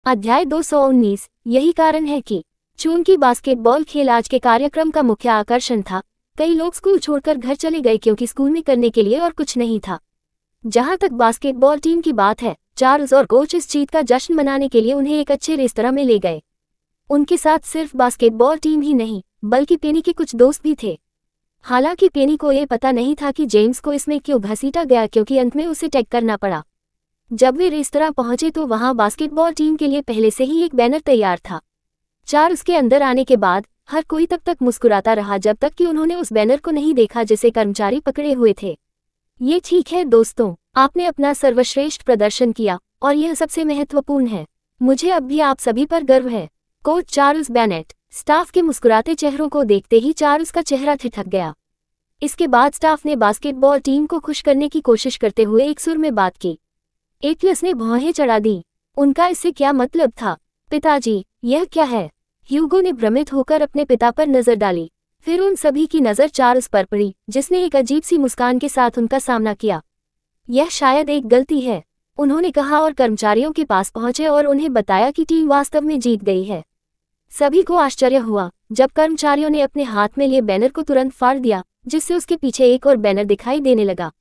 अध्याय 219। यही कारण है कि चूंकि बास्केटबॉल खेल आज के कार्यक्रम का मुख्य आकर्षण था, कई लोग स्कूल छोड़कर घर चले गए क्योंकि स्कूल में करने के लिए और कुछ नहीं था। जहां तक बास्केटबॉल टीम की बात है, चार्ल्स और कोच इस जीत का जश्न मनाने के लिए उन्हें एक अच्छे रेस्तरां में ले गए। उनके साथ सिर्फ बास्केटबॉल टीम ही नहीं, बल्कि पेनी के कुछ दोस्त भी थे। हालांकि पेनी को यह पता नहीं था कि जेम्स को इसमें क्यों घसीटा गया, क्योंकि अंत में उसे टैग करना पड़ा। जब वे रेस्तरां पहुंचे तो वहां बास्केटबॉल टीम के लिए पहले से ही एक बैनर तैयार था। चार्ल्स के अंदर आने के बाद हर कोई तब तक मुस्कुराता रहा जब तक कि उन्होंने उस बैनर को नहीं देखा जिसे कर्मचारी पकड़े हुए थे। ये ठीक है दोस्तों, आपने अपना सर्वश्रेष्ठ प्रदर्शन किया और यह सबसे महत्वपूर्ण है। मुझे अब भी आप सभी पर गर्व है। Coach Charles Bennett. स्टाफ के मुस्कुराते चेहरों को देखते ही चार्ल्स का चेहरा ठिठक गया। इसके बाद स्टाफ ने बास्केटबॉल टीम को खुश करने की कोशिश करते हुए एक सुर में बात की। एटलस ने भौहें चढ़ा दी। उनका इससे क्या मतलब था? पिताजी, यह क्या है? ह्यूगो ने भ्रमित होकर अपने पिता पर नजर डाली। फिर उन सभी की नजर चार्ल्स पर पड़ी, जिसने एक अजीब सी मुस्कान के साथ उनका सामना किया। यह शायद एक गलती है, उन्होंने कहा और कर्मचारियों के पास पहुंचे और उन्हें बताया कि टीम वास्तव में जीत गई है। सभी को आश्चर्य हुआ जब कर्मचारियों ने अपने हाथ में लिए बैनर को तुरंत फाड़ दिया, जिससे उसके पीछे एक और बैनर दिखाई देने लगा।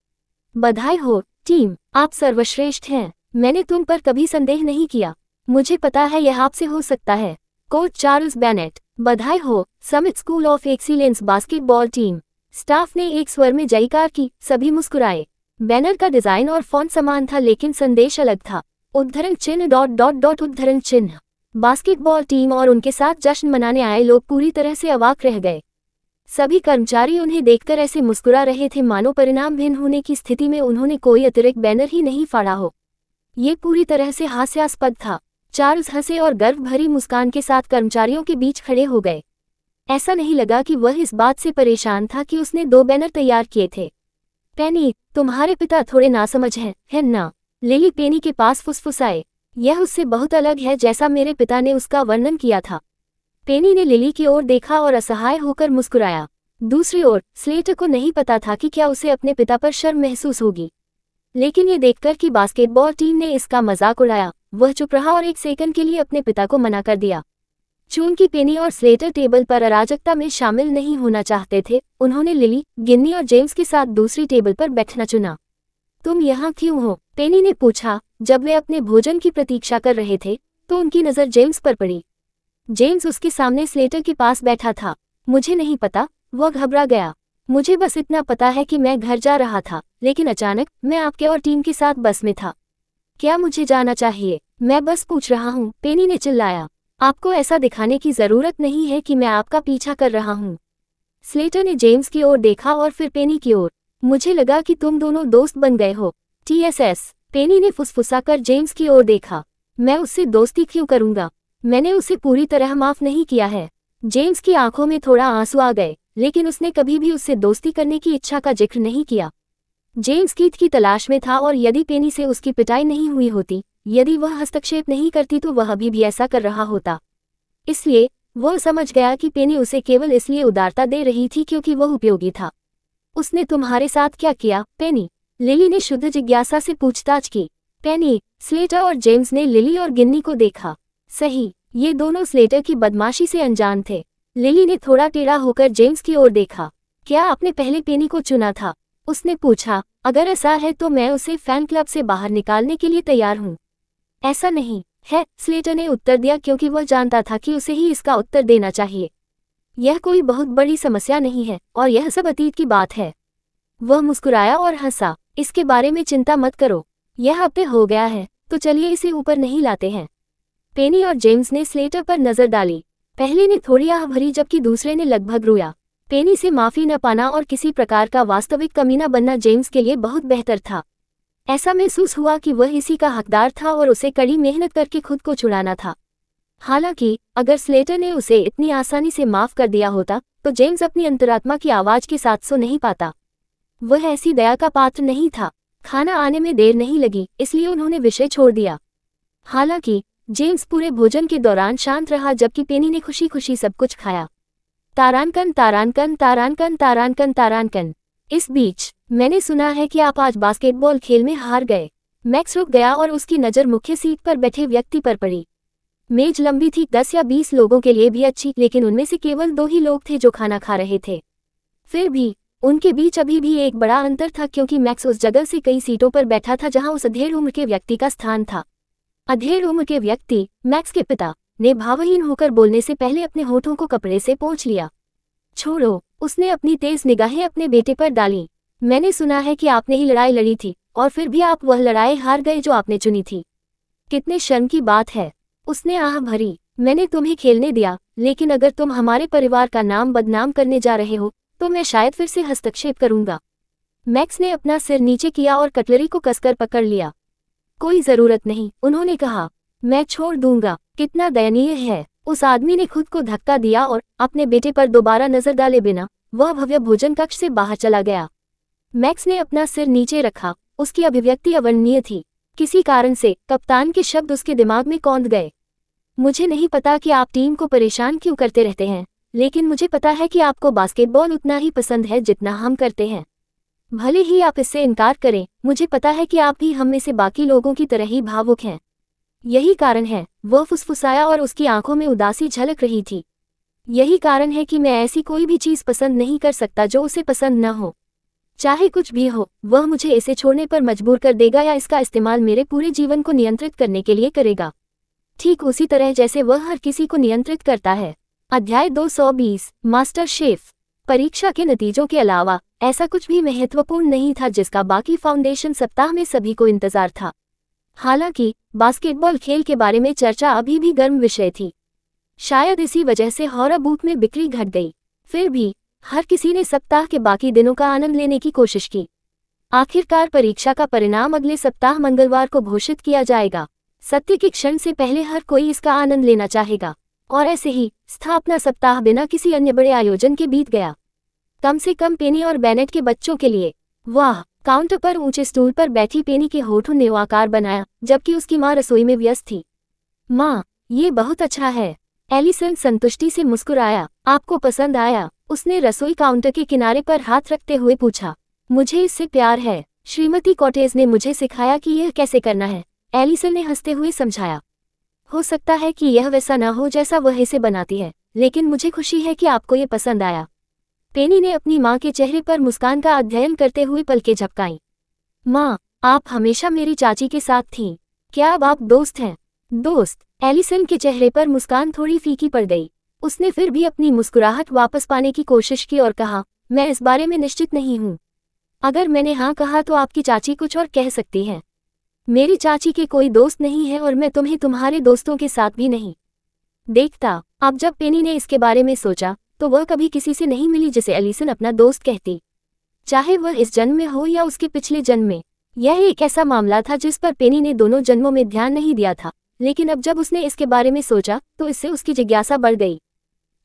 बधाई हो टीम, आप सर्वश्रेष्ठ हैं। मैंने तुम पर कभी संदेह नहीं किया। मुझे पता है यह आपसे हो सकता है। Coach Charles Bennett. बधाई हो summit school of excellence basketball team. Staff ने एक स्वर में जयकार की। सभी मुस्कुराए। बैनर का डिजाइन और फॉन्ट समान था, लेकिन संदेश अलग था। उद्धरण चिन्ह ... उद्धरण चिन्ह। बास्केटबॉल टीम और उनके साथ जश्न मनाने आए लोग पूरी तरह से अवाक रह गए। सभी कर्मचारी उन्हें देखकर ऐसे मुस्कुरा रहे थे मानो परिणाम भिन्न होने की स्थिति में उन्होंने कोई अतिरिक्त बैनर ही नहीं फाड़ा हो। ये पूरी तरह से हास्यास्पद था। चार्ल्स हंसे और गर्व भरी मुस्कान के साथ कर्मचारियों के बीच खड़े हो गए। ऐसा नहीं लगा कि वह इस बात से परेशान था कि उसने 2 बैनर तैयार किए थे। पेनी, तुम्हारे पिता थोड़े नासमझ हैं, है ना? लिली पेनी के पास फुसफुसाए। यह उससे बहुत अलग है जैसा मेरे पिता ने उसका वर्णन किया था। पेनी ने लिली की ओर देखा और असहाय होकर मुस्कुराया। दूसरी ओर स्लेटर को नहीं पता था कि क्या उसे अपने पिता पर शर्म महसूस होगी, लेकिन ये देखकर कि बास्केटबॉल टीम ने इसका मजाक उड़ाया, वह चुप रहा और एक सेकंड के लिए अपने पिता को मना कर दिया। चूंकि पेनी और स्लेटर टेबल पर अराजकता में शामिल नहीं होना चाहते थे, उन्होंने लिली, गिन्नी और जेम्स के साथ दूसरी टेबल पर बैठना चुना। तुम यहाँ क्यों हो? पेनी ने पूछा। जब वे अपने भोजन की प्रतीक्षा कर रहे थे तो उनकी नज़र जेम्स पर पड़ी। जेम्स उसके सामने स्लेटर के पास बैठा था। मुझे नहीं पता, वह घबरा गया। मुझे बस इतना पता है कि मैं घर जा रहा था, लेकिन अचानक मैं आपके और टीम के साथ बस में था। क्या मुझे जाना चाहिए? मैं बस पूछ रहा हूँ, पेनी ने चिल्लाया। आपको ऐसा दिखाने की जरूरत नहीं है कि मैं आपका पीछा कर रहा हूँ। स्लेटर ने जेम्स की ओर देखा और फिर पेनी की ओर। मुझे लगा कि तुम दोनों दोस्त बन गए हो। TSS। पेनी ने फुसफुसाकर जेम्स की ओर देखा। मैं उससे दोस्ती क्यों करूंगा? मैंने उसे पूरी तरह माफ नहीं किया है। जेम्स की आंखों में थोड़ा आंसू आ गए, लेकिन उसने कभी भी उससे दोस्ती करने की इच्छा का जिक्र नहीं किया। जेम्स कीथ की तलाश में था और यदि पेनी से उसकी पिटाई नहीं हुई होती, यदि वह हस्तक्षेप नहीं करती तो वह अभी भी ऐसा कर रहा होता। इसलिए वह समझ गया कि पेनी उसे केवल इसलिए उदारता दे रही थी क्योंकि वह उपयोगी था। उसने तुम्हारे साथ क्या किया, पेनी? लिली ने शुद्ध जिज्ञासा से पूछताछ की। पेनी, स्लेटर और जेम्स ने लिली और गिन्नी को देखा। सही, ये दोनों स्लेटर की बदमाशी से अनजान थे। लिली ने थोड़ा टेढ़ा होकर जेम्स की ओर देखा। क्या आपने पहले पेनी को चुना था? उसने पूछा। अगर ऐसा है तो मैं उसे फैन क्लब से बाहर निकालने के लिए तैयार हूँ। ऐसा नहीं है, स्लेटर ने उत्तर दिया, क्योंकि वह जानता था कि उसे ही इसका उत्तर देना चाहिए। यह कोई बहुत बड़ी समस्या नहीं है और यह सब अतीत की बात है। वह मुस्कुराया और हंसा। इसके बारे में चिंता मत करो, यह अब तक हो गया है, तो चलिए इसे ऊपर नहीं लाते हैं। पेनी और जेम्स ने स्लेटर पर नजर डाली। पहले ने थोड़ी आह भरी जबकि दूसरे ने लगभग रोया। पेनी से माफी न पाना और किसी प्रकार का वास्तविक कमीना बनना जेम्स के लिए बहुत बेहतर था। ऐसा महसूस हुआ कि वह इसी का हकदार था और उसे कड़ी मेहनत करके खुद को छुड़ाना था। हालांकि अगर स्लेटर ने उसे इतनी आसानी से माफ कर दिया होता तो जेम्स अपनी अंतरात्मा की आवाज के साथ सो नहीं पाता। वह ऐसी दया का पात्र नहीं था। खाना आने में देर नहीं लगी, इसलिए उन्होंने विषय छोड़ दिया। हालांकि जेम्स पूरे भोजन के दौरान शांत रहा जबकि पेनी ने खुशी खुशी सब कुछ खाया। तारांकन तारांकन तारांकन तारांकन तारांकन। इस बीच मैंने सुना है कि आप आज बास्केटबॉल खेल में हार गए। मैक्स रुक गया और उसकी नज़र मुख्य सीट पर बैठे व्यक्ति पर पड़ी। मेज लंबी थी, 10 या 20 लोगों के लिए भी अच्छी, लेकिन उनमें से केवल 2 ही लोग थे जो खाना खा रहे थे। फिर भी उनके बीच अभी भी एक बड़ा अंतर था, क्योंकि मैक्स उस जगह से कई सीटों पर बैठा था जहां उस अधेड़ उम्र के व्यक्ति का स्थान था। अधेड़ उम्र के व्यक्ति, मैक्स के पिता, ने भावहीन होकर बोलने से पहले अपने होठों को कपड़े से पोंछ लिया। छोड़ो, उसने अपनी तेज निगाहें अपने बेटे पर डाली। मैंने सुना है कि आपने ही लड़ाई लड़ी थी, और फिर भी आप वह लड़ाई हार गए जो आपने चुनी थी। कितने शर्म की बात है। उसने आह भरी। मैंने तुम्हें खेलने दिया, लेकिन अगर तुम हमारे परिवार का नाम बदनाम करने जा रहे हो तो मैं शायद फिर से हस्तक्षेप करूंगा। मैक्स ने अपना सिर नीचे किया और कटलरी को कसकर पकड़ लिया। कोई जरूरत नहीं, उन्होंने कहा। मैं छोड़ दूंगा। कितना दयनीय है। उस आदमी ने खुद को धक्का दिया और अपने बेटे पर दोबारा नजर डाले बिना वह भव्य भोजन कक्ष से बाहर चला गया। मैक्स ने अपना सिर नीचे रखा। उसकी अभिव्यक्ति अवर्णनीय थी। किसी कारण से कप्तान के शब्द उसके दिमाग में कौंध गए। मुझे नहीं पता कि आप टीम को परेशान क्यों करते रहते हैं, लेकिन मुझे पता है कि आपको बास्केटबॉल उतना ही पसंद है जितना हम करते हैं। भले ही आप इससे इनकार करें, मुझे पता है कि आप भी हम में से बाकी लोगों की तरह ही भावुक हैं। यही कारण है, वह फुसफुसाया और उसकी आंखों में उदासी झलक रही थी। यही कारण है कि मैं ऐसी कोई भी चीज पसंद नहीं कर सकता जो उसे पसंद न हो। चाहे कुछ भी हो, वह मुझे इसे छोड़ने पर मजबूर कर देगा या इसका इस्तेमाल मेरे पूरे जीवन को नियंत्रित करने के लिए करेगा, ठीक उसी तरह जैसे वह हर किसी को नियंत्रित करता है। अध्याय 220 मास्टर शेफ। परीक्षा के नतीजों के अलावा ऐसा कुछ भी महत्वपूर्ण नहीं था जिसका बाकी फाउंडेशन सप्ताह में सभी को इंतजार था। हालांकि बास्केटबॉल खेल के बारे में चर्चा अभी भी गर्म विषय थी। शायद इसी वजह से हॉरर बूथ में बिक्री घट गई। फिर भी हर किसी ने सप्ताह के बाकी दिनों का आनंद लेने की कोशिश की। आखिरकार परीक्षा का परिणाम अगले सप्ताह मंगलवार को घोषित किया जाएगा। सत्य के क्षण से पहले हर कोई इसका आनंद लेना चाहेगा, और ऐसे ही स्थापना सप्ताह बिना किसी अन्य बड़े आयोजन के बीत गया, कम से कम पेनी और बेनेट के बच्चों के लिए। वाह! काउंटर पर ऊंचे स्टूल पर बैठी पेनी के होठों ने आकार बनाया, जबकि उसकी माँ रसोई में व्यस्त थी। माँ, ये बहुत अच्छा है। एलिसन संतुष्टि से मुस्कुराया। आपको पसंद आया? उसने रसोई काउंटर के किनारे पर हाथ रखते हुए पूछा। मुझे इससे प्यार है। श्रीमती कॉटेज ने मुझे सिखाया कि यह कैसे करना है, एलिसन ने हंसते हुए समझाया। हो सकता है कि यह वैसा न हो जैसा वह इसे बनाती है, लेकिन मुझे खुशी है कि आपको ये पसंद आया। पेनी ने अपनी माँ के चेहरे पर मुस्कान का अध्ययन करते हुए पलकें झपकाईं। माँ, आप हमेशा मेरी चाची के साथ थीं। क्या अब आप दोस्त हैं? दोस्त? एलिसन के चेहरे पर मुस्कान थोड़ी फीकी पड़ गई। उसने फिर भी अपनी मुस्कुराहट वापस पाने की कोशिश की और कहा, मैं इस बारे में निश्चित नहीं हूँ। अगर मैंने हाँ कहा तो आपकी चाची कुछ और कह सकती हैं। मेरी चाची के कोई दोस्त नहीं है और मैं तुम्हें तुम्हारे दोस्तों के साथ भी नहीं देखता। अब जब पेनी ने इसके बारे में सोचा तो वह कभी किसी से नहीं मिली जिसे एलिसन अपना दोस्त कहती, चाहे वह इस जन्म में हो या उसके पिछले जन्म में। यह एक ऐसा मामला था जिस पर पेनी ने दोनों जन्मों में ध्यान नहीं दिया था, लेकिन अब जब उसने इसके बारे में सोचा तो इससे उसकी जिज्ञासा बढ़ गई।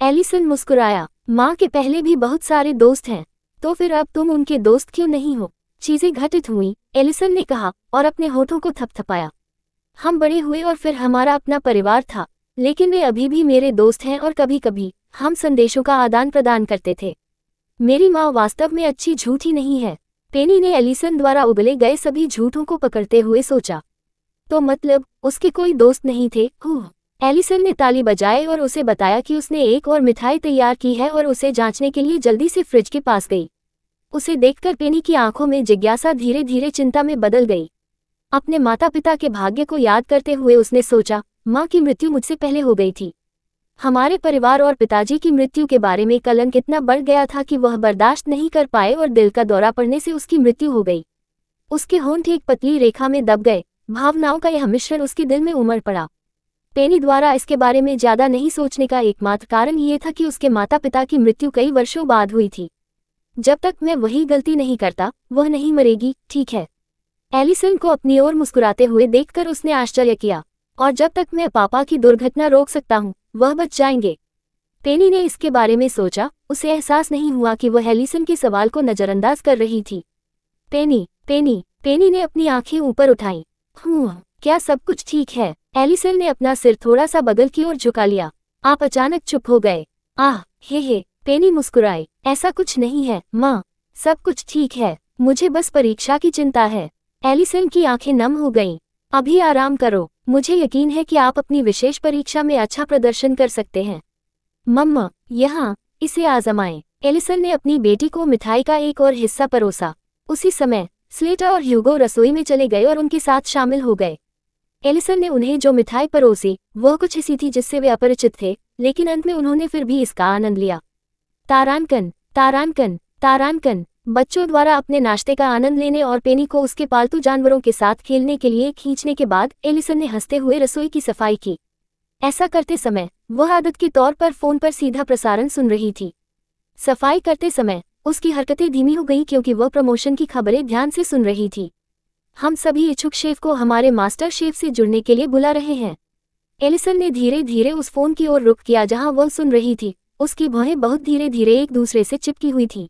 एलिसन मुस्कुराया। माँ के पहले भी बहुत सारे दोस्त हैं, तो फिर अब तुम उनके दोस्त क्यों नहीं हो? चीजें घटित हुई, एलिसन ने कहा और अपने होठों को थपथपाया। हम बड़े हुए और फिर हमारा अपना परिवार था, लेकिन वे अभी भी मेरे दोस्त हैं और कभी कभी हम संदेशों का आदान प्रदान करते थे। मेरी माँ वास्तव में अच्छी झूठी नहीं है। पेनी ने एलिसन द्वारा उगले गए सभी झूठों को पकड़ते हुए सोचा। तो मतलब उसके कोई दोस्त नहीं थे? एलिसन ने ताली बजाई और उसे बताया कि उसने एक और मिठाई तैयार की है और उसे जांचने के लिए जल्दी से फ्रिज के पास गई। उसे देखकर पेनी की आंखों में जिज्ञासा धीरे धीरे चिंता में बदल गई। अपने माता पिता के भाग्य को याद करते हुए उसने सोचा, माँ की मृत्यु मुझसे पहले हो गई थी। हमारे परिवार और पिताजी की मृत्यु के बारे में कलंक इतना बढ़ गया था कि वह बर्दाश्त नहीं कर पाए और दिल का दौरा पड़ने से उसकी मृत्यु हो गई। उसके होंठ एक पतली रेखा में दब गए। भावनाओं का यह मिश्रण उसके दिल में उमड़ पड़ा। पेनी द्वारा इसके बारे में ज्यादा नहीं सोचने का एकमात्र कारण ये था कि उसके माता पिता की मृत्यु कई वर्षों बाद हुई थी। जब तक मैं वही गलती नहीं करता, वह नहीं मरेगी, ठीक है? एलिसन को अपनी ओर मुस्कुराते हुए देखकर उसने आश्चर्य किया। और जब तक मैं पापा की दुर्घटना रोक सकता हूँ, वह बच जाएंगे। पेनी ने इसके बारे में सोचा। उसे एहसास नहीं हुआ कि वह एलिसन के सवाल को नजरअंदाज कर रही थी। पेनी, पेनी, पेनी ने अपनी आंखें ऊपर उठाईं। क्या सब कुछ ठीक है? एलिसन ने अपना सिर थोड़ा सा बगल की ओर झुका लिया। आप अचानक चुप हो गए। हे, पेनी मुस्कुराई। ऐसा कुछ नहीं है माँ, सब कुछ ठीक है। मुझे बस परीक्षा की चिंता है। एलिसन की आंखें नम हो गईं। अभी आराम करो, मुझे यकीन है कि आप अपनी विशेष परीक्षा में अच्छा प्रदर्शन कर सकते हैं। मम्मा, यहाँ, इसे आजमाएं। एलिसन ने अपनी बेटी को मिठाई का एक और हिस्सा परोसा। उसी समय स्लेटर और ह्यूगो रसोई में चले गए और उनके साथ शामिल हो गए। एलिसन ने उन्हें जो मिठाई परोसी वह कुछ ऐसी थी जिससे वे अपरिचित थे, लेकिन अंत में उन्होंने फिर भी इसका आनंद लिया। तारांकन, तारांकन, तारांकन। बच्चों द्वारा अपने नाश्ते का आनंद लेने और पेनी को उसके पालतू जानवरों के साथ खेलने के लिए खींचने के बाद एलिसन ने हंसते हुए रसोई की सफाई की। ऐसा करते समय वह आदत के तौर पर फोन पर सीधा प्रसारण सुन रही थी। सफाई करते समय उसकी हरकतें धीमी हो गईं क्योंकि वह प्रमोशन की खबरें ध्यान से सुन रही थी। हम सभी इच्छुक शेफ को हमारे मास्टर शेफ से जुड़ने के लिए बुला रहे हैं। एलिसन ने धीरे धीरे उस फोन की ओर रुख किया जहां वह सुन रही थी। उसकी भौहें बहुत धीरे धीरे एक दूसरे से चिपकी हुई थीं।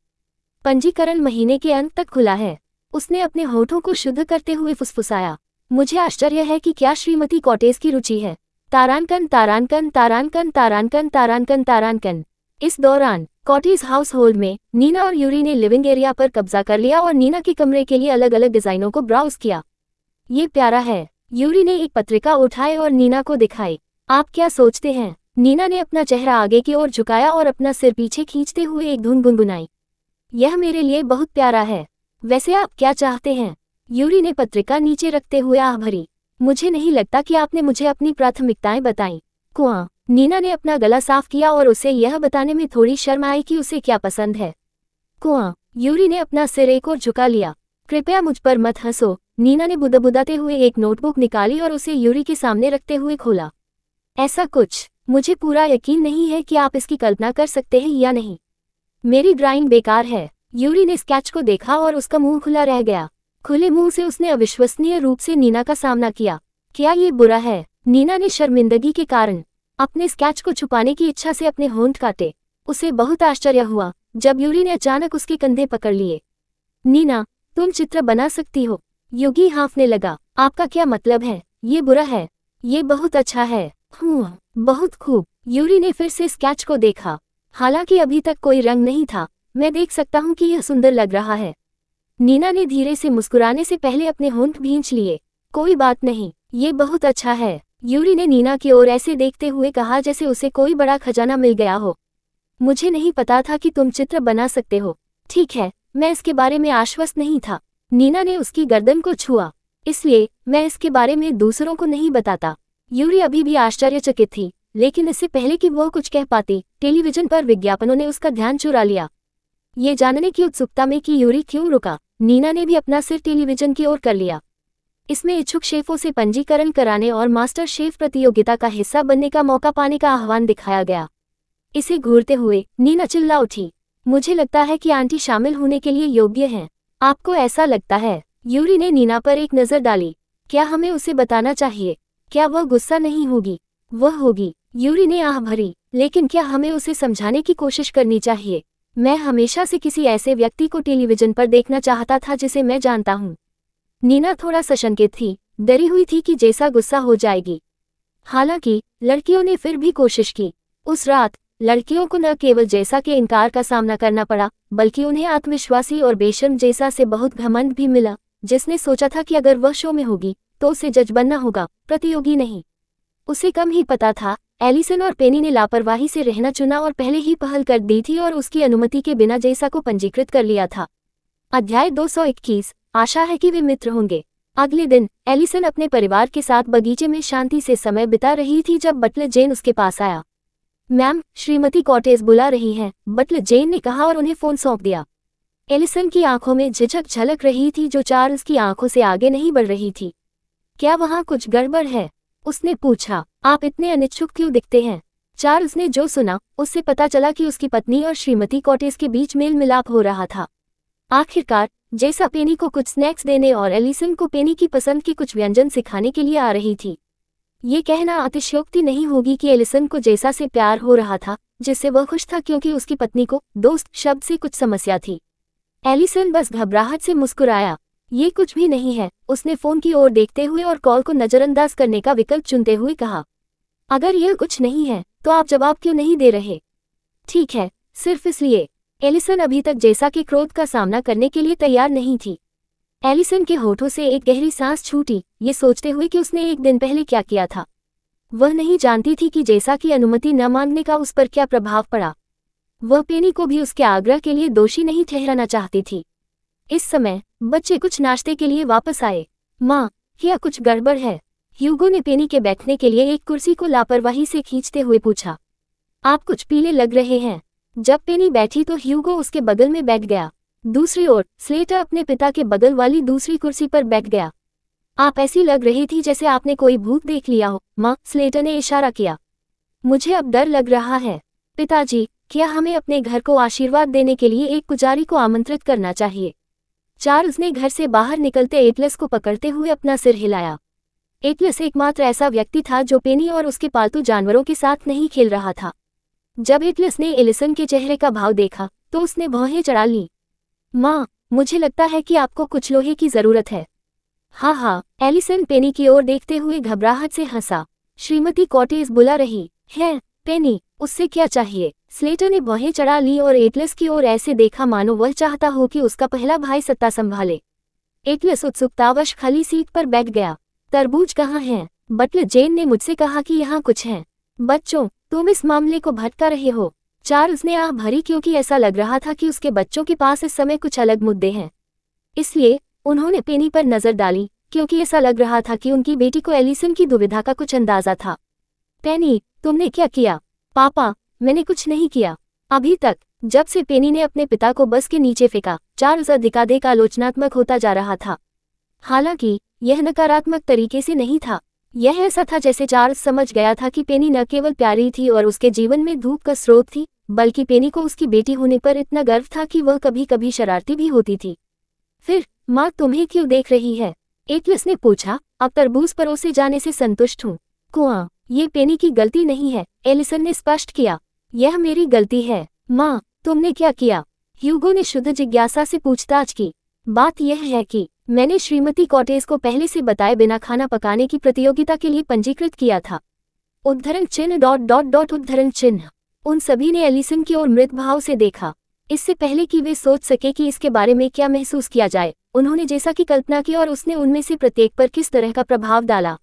पंजीकरण महीने के अंत तक खुला है। उसने अपने होठों को शुद्ध करते हुए फुसफुसाया। मुझे आश्चर्य है कि क्या श्रीमती कॉटेज की रुचि है। तारांकन, तारांकन, तारांकन, तारांकन, तारांकन, तारांकन। इस दौरान कॉटेज हाउस होल्ड में नीना और यूरी ने लिविंग एरिया पर कब्जा कर लिया और नीना के कमरे के लिए अलग अलग डिजाइनों को ब्राउज किया। ये प्यारा है। यूरी ने एक पत्रिका उठाई और नीना को दिखाई। आप क्या सोचते हैं? नीना ने अपना चेहरा आगे की ओर झुकाया और अपना सिर पीछे खींचते हुए एक धुन गुनगुनाई। यह मेरे लिए बहुत प्यारा है। वैसे आप क्या चाहते हैं? यूरी ने पत्रिका नीचे रखते हुए आह भरी। मुझे नहीं लगता कि आपने मुझे अपनी प्राथमिकताएं बताईं। कुआं। नीना ने अपना गला साफ किया और उसे यह बताने में थोड़ी शर्म आई कि उसे क्या पसंद है। कुआं। यूरी ने अपना सिर एक और झुका लिया। कृपया मुझ पर मत हंसो। नीना ने बुदबुदाते हुए एक नोटबुक निकाली और उसे यूरी के सामने रखते हुए खोला। ऐसा कुछ, मुझे पूरा यकीन नहीं है कि आप इसकी कल्पना कर सकते हैं या नहीं। मेरी ड्राइंग बेकार है। यूरी ने स्केच को देखा और उसका मुंह खुला रह गया। खुले मुंह से उसने अविश्वसनीय रूप से नीना का सामना किया। क्या ये बुरा है? नीना ने शर्मिंदगी के कारण अपने स्केच को छुपाने की इच्छा से अपने होंठ काटे। उसे बहुत आश्चर्य हुआ जब यूरी ने अचानक उसके कंधे पकड़ लिए। नीना, तुम चित्र बना सकती हो। युगी हाँफने लगा। आपका क्या मतलब है? ये बुरा है? ये बहुत अच्छा है। बहुत खूब। यूरी ने फिर से स्केच को देखा। हालांकि अभी तक कोई रंग नहीं था, मैं देख सकता हूं कि यह सुंदर लग रहा है। नीना ने धीरे से मुस्कुराने से पहले अपने होंठ भींच लिए। कोई बात नहीं, ये बहुत अच्छा है। यूरी ने नीना की ओर ऐसे देखते हुए कहा जैसे उसे कोई बड़ा खजाना मिल गया हो। मुझे नहीं पता था कि तुम चित्र बना सकते हो। ठीक है, मैं इसके बारे में आश्वस्त नहीं था। नीना ने उसकी गर्दन को छुआ। इसलिए मैं इसके बारे में दूसरों को नहीं बताता। यूरी अभी भी आश्चर्यचकित थी, लेकिन इससे पहले कि वह कुछ कह पाती, टेलीविजन पर विज्ञापनों ने उसका ध्यान चुरा लिया। ये जानने की उत्सुकता में कि यूरी क्यों रुका, नीना ने भी अपना सिर टेलीविजन की ओर कर लिया। इसमें इच्छुक शेफों से पंजीकरण कराने और मास्टर शेफ प्रतियोगिता का हिस्सा बनने का मौका पाने का आह्वान दिखाया गया। इसे घूरते हुए नीना चिल्ला उठी। मुझे लगता है कि आंटी शामिल होने के लिए योग्य हैं। आपको ऐसा लगता है? यूरी ने नीना पर एक नजर डाली। क्या हमें उसे बताना चाहिए? क्या वह गुस्सा नहीं होगी? वह होगी। यूरी ने आह भरी। लेकिन क्या हमें उसे समझाने की कोशिश करनी चाहिए? मैं हमेशा से किसी ऐसे व्यक्ति को टेलीविजन पर देखना चाहता था जिसे मैं जानता हूँ। नीना थोड़ा सशंकित थी, डरी हुई थी कि जैसा गुस्सा हो जाएगी। हालांकि लड़कियों ने फिर भी कोशिश की। उस रात लड़कियों को न केवल जैसा के इनकार का सामना करना पड़ा, बल्कि उन्हें आत्मविश्वासी और बेशर्म जैसा से बहुत घमंड भी मिला, जिसने सोचा था कि अगर वह शो में होगी तो उसे जज बनना होगा, प्रतियोगी नहीं। उसे कम ही पता था, एलिसन और पेनी ने लापरवाही से रहना चुना और पहले ही पहल कर दी थी और उसकी अनुमति के बिना जैसा को पंजीकृत कर लिया था। अध्याय 221। आशा है कि वे मित्र होंगे। अगले दिन एलिसन अपने परिवार के साथ बगीचे में शांति से समय बिता रही थी जब बटलर जेन उसके पास आया। मैम, श्रीमती कॉटेज बुला रही हैं, बटलर जेन ने कहा और उन्हें फोन सौंप दिया। एलिसन की आंखों में झिझक झलक रही थी जो चार्ल्स की आंखों से आगे नहीं बढ़ रही थी। क्या वहां कुछ गड़बड़ है? उसने पूछा। आप इतने अनिच्छुक क्यों दिखते हैं? चार्ल्स ने जो सुना उससे पता चला कि उसकी पत्नी और श्रीमती कॉटेज के बीच मेल मिलाप हो रहा था। आखिरकार जैसा पेनी को कुछ स्नैक्स देने और एलिसन को पेनी की पसंद की कुछ व्यंजन सिखाने के लिए आ रही थी। ये कहना अतिशयोक्ति नहीं होगी कि एलिसन को जैसा से प्यार हो रहा था, जिससे वह खुश था क्योंकि उसकी पत्नी को दोस्त शब्द से कुछ समस्या थी। एलिसन बस घबराहट से मुस्कुराया। ये कुछ भी नहीं है, उसने फोन की ओर देखते हुए और कॉल को नजरअंदाज करने का विकल्प चुनते हुए कहा। अगर यह कुछ नहीं है तो आप जवाब क्यों नहीं दे रहे? ठीक है, सिर्फ इसलिए। एलिसन अभी तक जैसा के क्रोध का सामना करने के लिए तैयार नहीं थी। एलिसन के होठों से एक गहरी सांस छूटी, ये सोचते हुए कि उसने एक दिन पहले क्या किया था। वह नहीं जानती थी कि जैसा की अनुमति न मांगने का उस पर क्या प्रभाव पड़ा। वह पेनी को भी उसके आग्रह के लिए दोषी नहीं ठहराना चाहती थी। इस समय बच्चे कुछ नाश्ते के लिए वापस आए। माँ, क्या कुछ गड़बड़ है? ह्यूगो ने पेनी के बैठने के लिए एक कुर्सी को लापरवाही से खींचते हुए पूछा। आप कुछ पीले लग रहे हैं। जब पेनी बैठी तो ह्यूगो उसके बगल में बैठ गया। दूसरी ओर स्लेटर अपने पिता के बगल वाली दूसरी कुर्सी पर बैठ गया। आप ऐसी लग रही थी जैसे आपने कोई भूत देख लिया हो, माँ, स्लेटर ने इशारा किया। मुझे अब डर लग रहा है। पिताजी, क्या हमें अपने घर को आशीर्वाद देने के लिए एक पुजारी को आमंत्रित करना चाहिए? चार्ल्स ने घर से बाहर निकलते एटलस को पकड़ते हुए अपना सिर हिलाया। एटलस एकमात्र ऐसा व्यक्ति था जो पेनी और उसके पालतू जानवरों के साथ नहीं खेल रहा था। जब एटलस ने एलिसन के चेहरे का भाव देखा तो उसने भौहें चढ़ा ली। माँ, मुझे लगता है कि आपको कुछ लोहे की जरूरत है। हाँ, एलिसन पेनी की ओर देखते हुए घबराहट से हंसा। श्रीमती कॉटेज बुला रही है। पेनी, उससे क्या चाहिए? स्लेटर ने भौहें चढ़ा ली और एटलस की ओर ऐसे देखा मानो वह चाहता हो कि उसका पहला भाई सत्ता संभाले। एटलस उत्सुकतावश खाली सीट पर बैठ गया। तरबूज कहाँ हैं? बटलर जेन ने मुझसे कहा कि यहाँ कुछ हैं। बच्चों, तुम इस मामले को भटका रहे हो। चार्ल्स ने आह भरी क्योंकि ऐसा लग रहा था कि उसके बच्चों के पास इस समय कुछ अलग मुद्दे हैं। इसलिए उन्होंने पेनी पर नजर डाली क्योंकि ऐसा लग रहा था कि उनकी बेटी को एलिसन की दुविधा का कुछ अंदाजा था। पेनी, तुमने क्या किया? पापा, मैंने कुछ नहीं किया। अभी तक। जब से पेनी ने अपने पिता को बस के नीचे फेंका, चार्ल्स अधिकाधिक आलोचनात्मक होता जा रहा था। हालांकि यह नकारात्मक तरीके से नहीं था। यह ऐसा था जैसे चार्ल्स समझ गया था कि पेनी न केवल प्यारी थी और उसके जीवन में धूप का स्रोत थी, बल्कि पेनी को उसकी बेटी होने पर इतना गर्व था कि वह कभी कभी शरारती भी होती थी। फिर, माँ, तुम्हें क्यों देख रही है? एटलस ने पूछा। अब तरबूज परोसे जाने से संतुष्ट हूँ। कुआं, ये पेनी की गलती नहीं है, एलिसन ने स्पष्ट किया। यह मेरी गलती है। माँ, तुमने क्या किया? ह्यूगो ने शुद्ध जिज्ञासा से पूछताछ की। बात यह है कि मैंने श्रीमती कॉटेज को पहले से बताए बिना खाना पकाने की प्रतियोगिता के लिए पंजीकृत किया था। उद्धरण चिन्ह ... उद्धरण चिन्ह। उन सभी ने एलिसन की ओर मृत भाव से देखा। इससे पहले कि वे सोच सके कि इसके बारे में क्या महसूस किया जाए, उन्होंने जैसा कि कल्पना की और उसने उनमें से प्रत्येक पर किस तरह का प्रभाव डाला।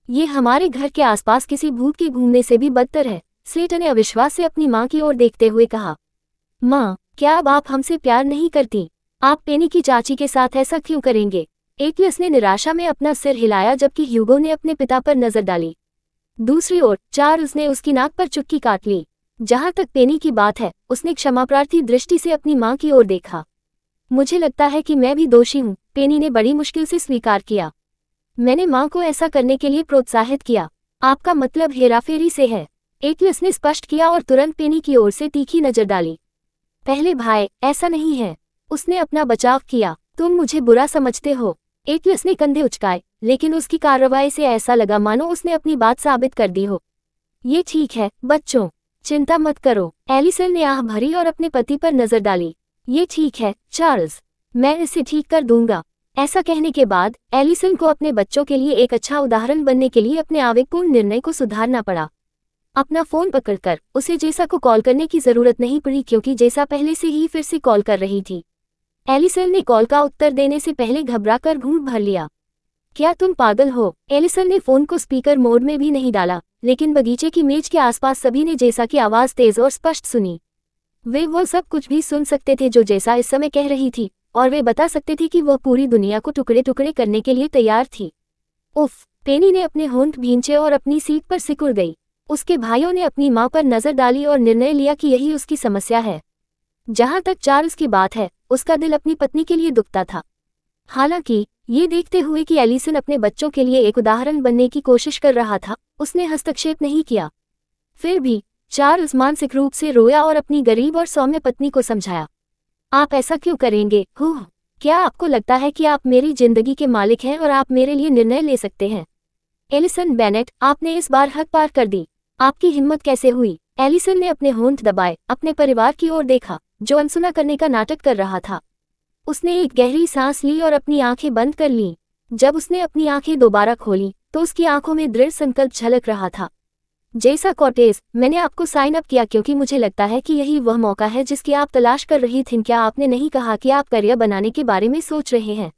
ये हमारे घर के आसपास किसी भूत के घूमने से भी बदतर है, स्लेटर ने अविश्वास से अपनी माँ की ओर देखते हुए कहा। माँ, क्या अब आप हमसे प्यार नहीं करती? आप पेनी की चाची के साथ ऐसा क्यों करेंगे? एटलस ने निराशा में अपना सिर हिलाया जबकि ह्यूगो ने अपने पिता पर नजर डाली। दूसरी ओर चार्ल्स ने उसकी नाक पर चुटकी काट ली। जहां तक पेनी की बात है, उसने क्षमाप्रार्थी दृष्टि से अपनी माँ की ओर देखा। मुझे लगता है कि मैं भी दोषी हूँ, पेनी ने बड़ी मुश्किल से स्वीकार किया। मैंने माँ को ऐसा करने के लिए प्रोत्साहित किया। आपका मतलब हेराफेरी से है, एटलस ने स्पष्ट किया और तुरंत पेनी की ओर से तीखी नजर डाली। पहले भाई, ऐसा नहीं है। उसने अपना बचाव किया। तुम मुझे बुरा समझते हो। एटलस ने कंधे उचकाए, लेकिन उसकी कार्रवाई से ऐसा लगा मानो उसने अपनी बात साबित कर दी हो। ये ठीक है बच्चों, चिंता मत करो, एलिसन ने आह भरी और अपने पति पर नजर डाली। ये ठीक है चार्ल्स, मैं इसे ठीक कर दूंगा। ऐसा कहने के बाद एलिसन को अपने बच्चों के लिए एक अच्छा उदाहरण बनने के लिए अपने आवेगपूर्ण निर्णय को सुधारना पड़ा। अपना फोन पकड़कर उसे जेसा को कॉल करने की जरूरत नहीं पड़ी क्योंकि जेसा पहले से ही फिर से कॉल कर रही थी। एलिसन ने कॉल का उत्तर देने से पहले घबराकर घूंट भर लिया। क्या तुम पागल हो? एलिसन ने फोन को स्पीकर मोड में भी नहीं डाला, लेकिन बगीचे की मेज के आसपास सभी ने जेसा की आवाज तेज और स्पष्ट सुनी। वे वो सब कुछ भी सुन सकते थे जो जेसा इस समय कह रही थी, और वे बता सकते थे कि वह पूरी दुनिया को टुकड़े टुकड़े करने के लिए तैयार थी। उफ, पेनी ने अपने होंठ भींचे और अपनी सीट पर सिकुड़ गई। उसके भाइयों ने अपनी मां पर नजर डाली और निर्णय लिया कि यही उसकी समस्या है। जहां तक चार्ल्स की बात है, उसका दिल अपनी पत्नी के लिए दुखता था। हालांकि ये देखते हुए कि एलिसन अपने बच्चों के लिए एक उदाहरण बनने की कोशिश कर रहा था, उसने हस्तक्षेप नहीं किया। फिर भी चार्ल्स मानसिक रूप से रोया और अपनी गरीब और सौम्य पत्नी को समझाया। आप ऐसा क्यों करेंगे? क्या आपको लगता है कि आप मेरी जिंदगी के मालिक हैं और आप मेरे लिए निर्णय ले सकते हैं? एलिसन बेनेट, आपने इस बार हद पार कर दी। आपकी हिम्मत कैसे हुई? एलिसन ने अपने होंठ दबाए, अपने परिवार की ओर देखा, जो अनसुना करने का नाटक कर रहा था। उसने एक गहरी सांस ली और अपनी आंखें बंद कर लीं। जब उसने अपनी आंखें दोबारा खोली, तो उसकी आंखों में दृढ़ संकल्प झलक रहा था। जेसा कॉटेज, मैंने आपको साइन अप किया क्योंकि मुझे लगता है कि यही वह मौका है जिसकी आप तलाश कर रही थीं। क्या आपने नहीं कहा कि आप करियर बनाने के बारे में सोच रहे हैं?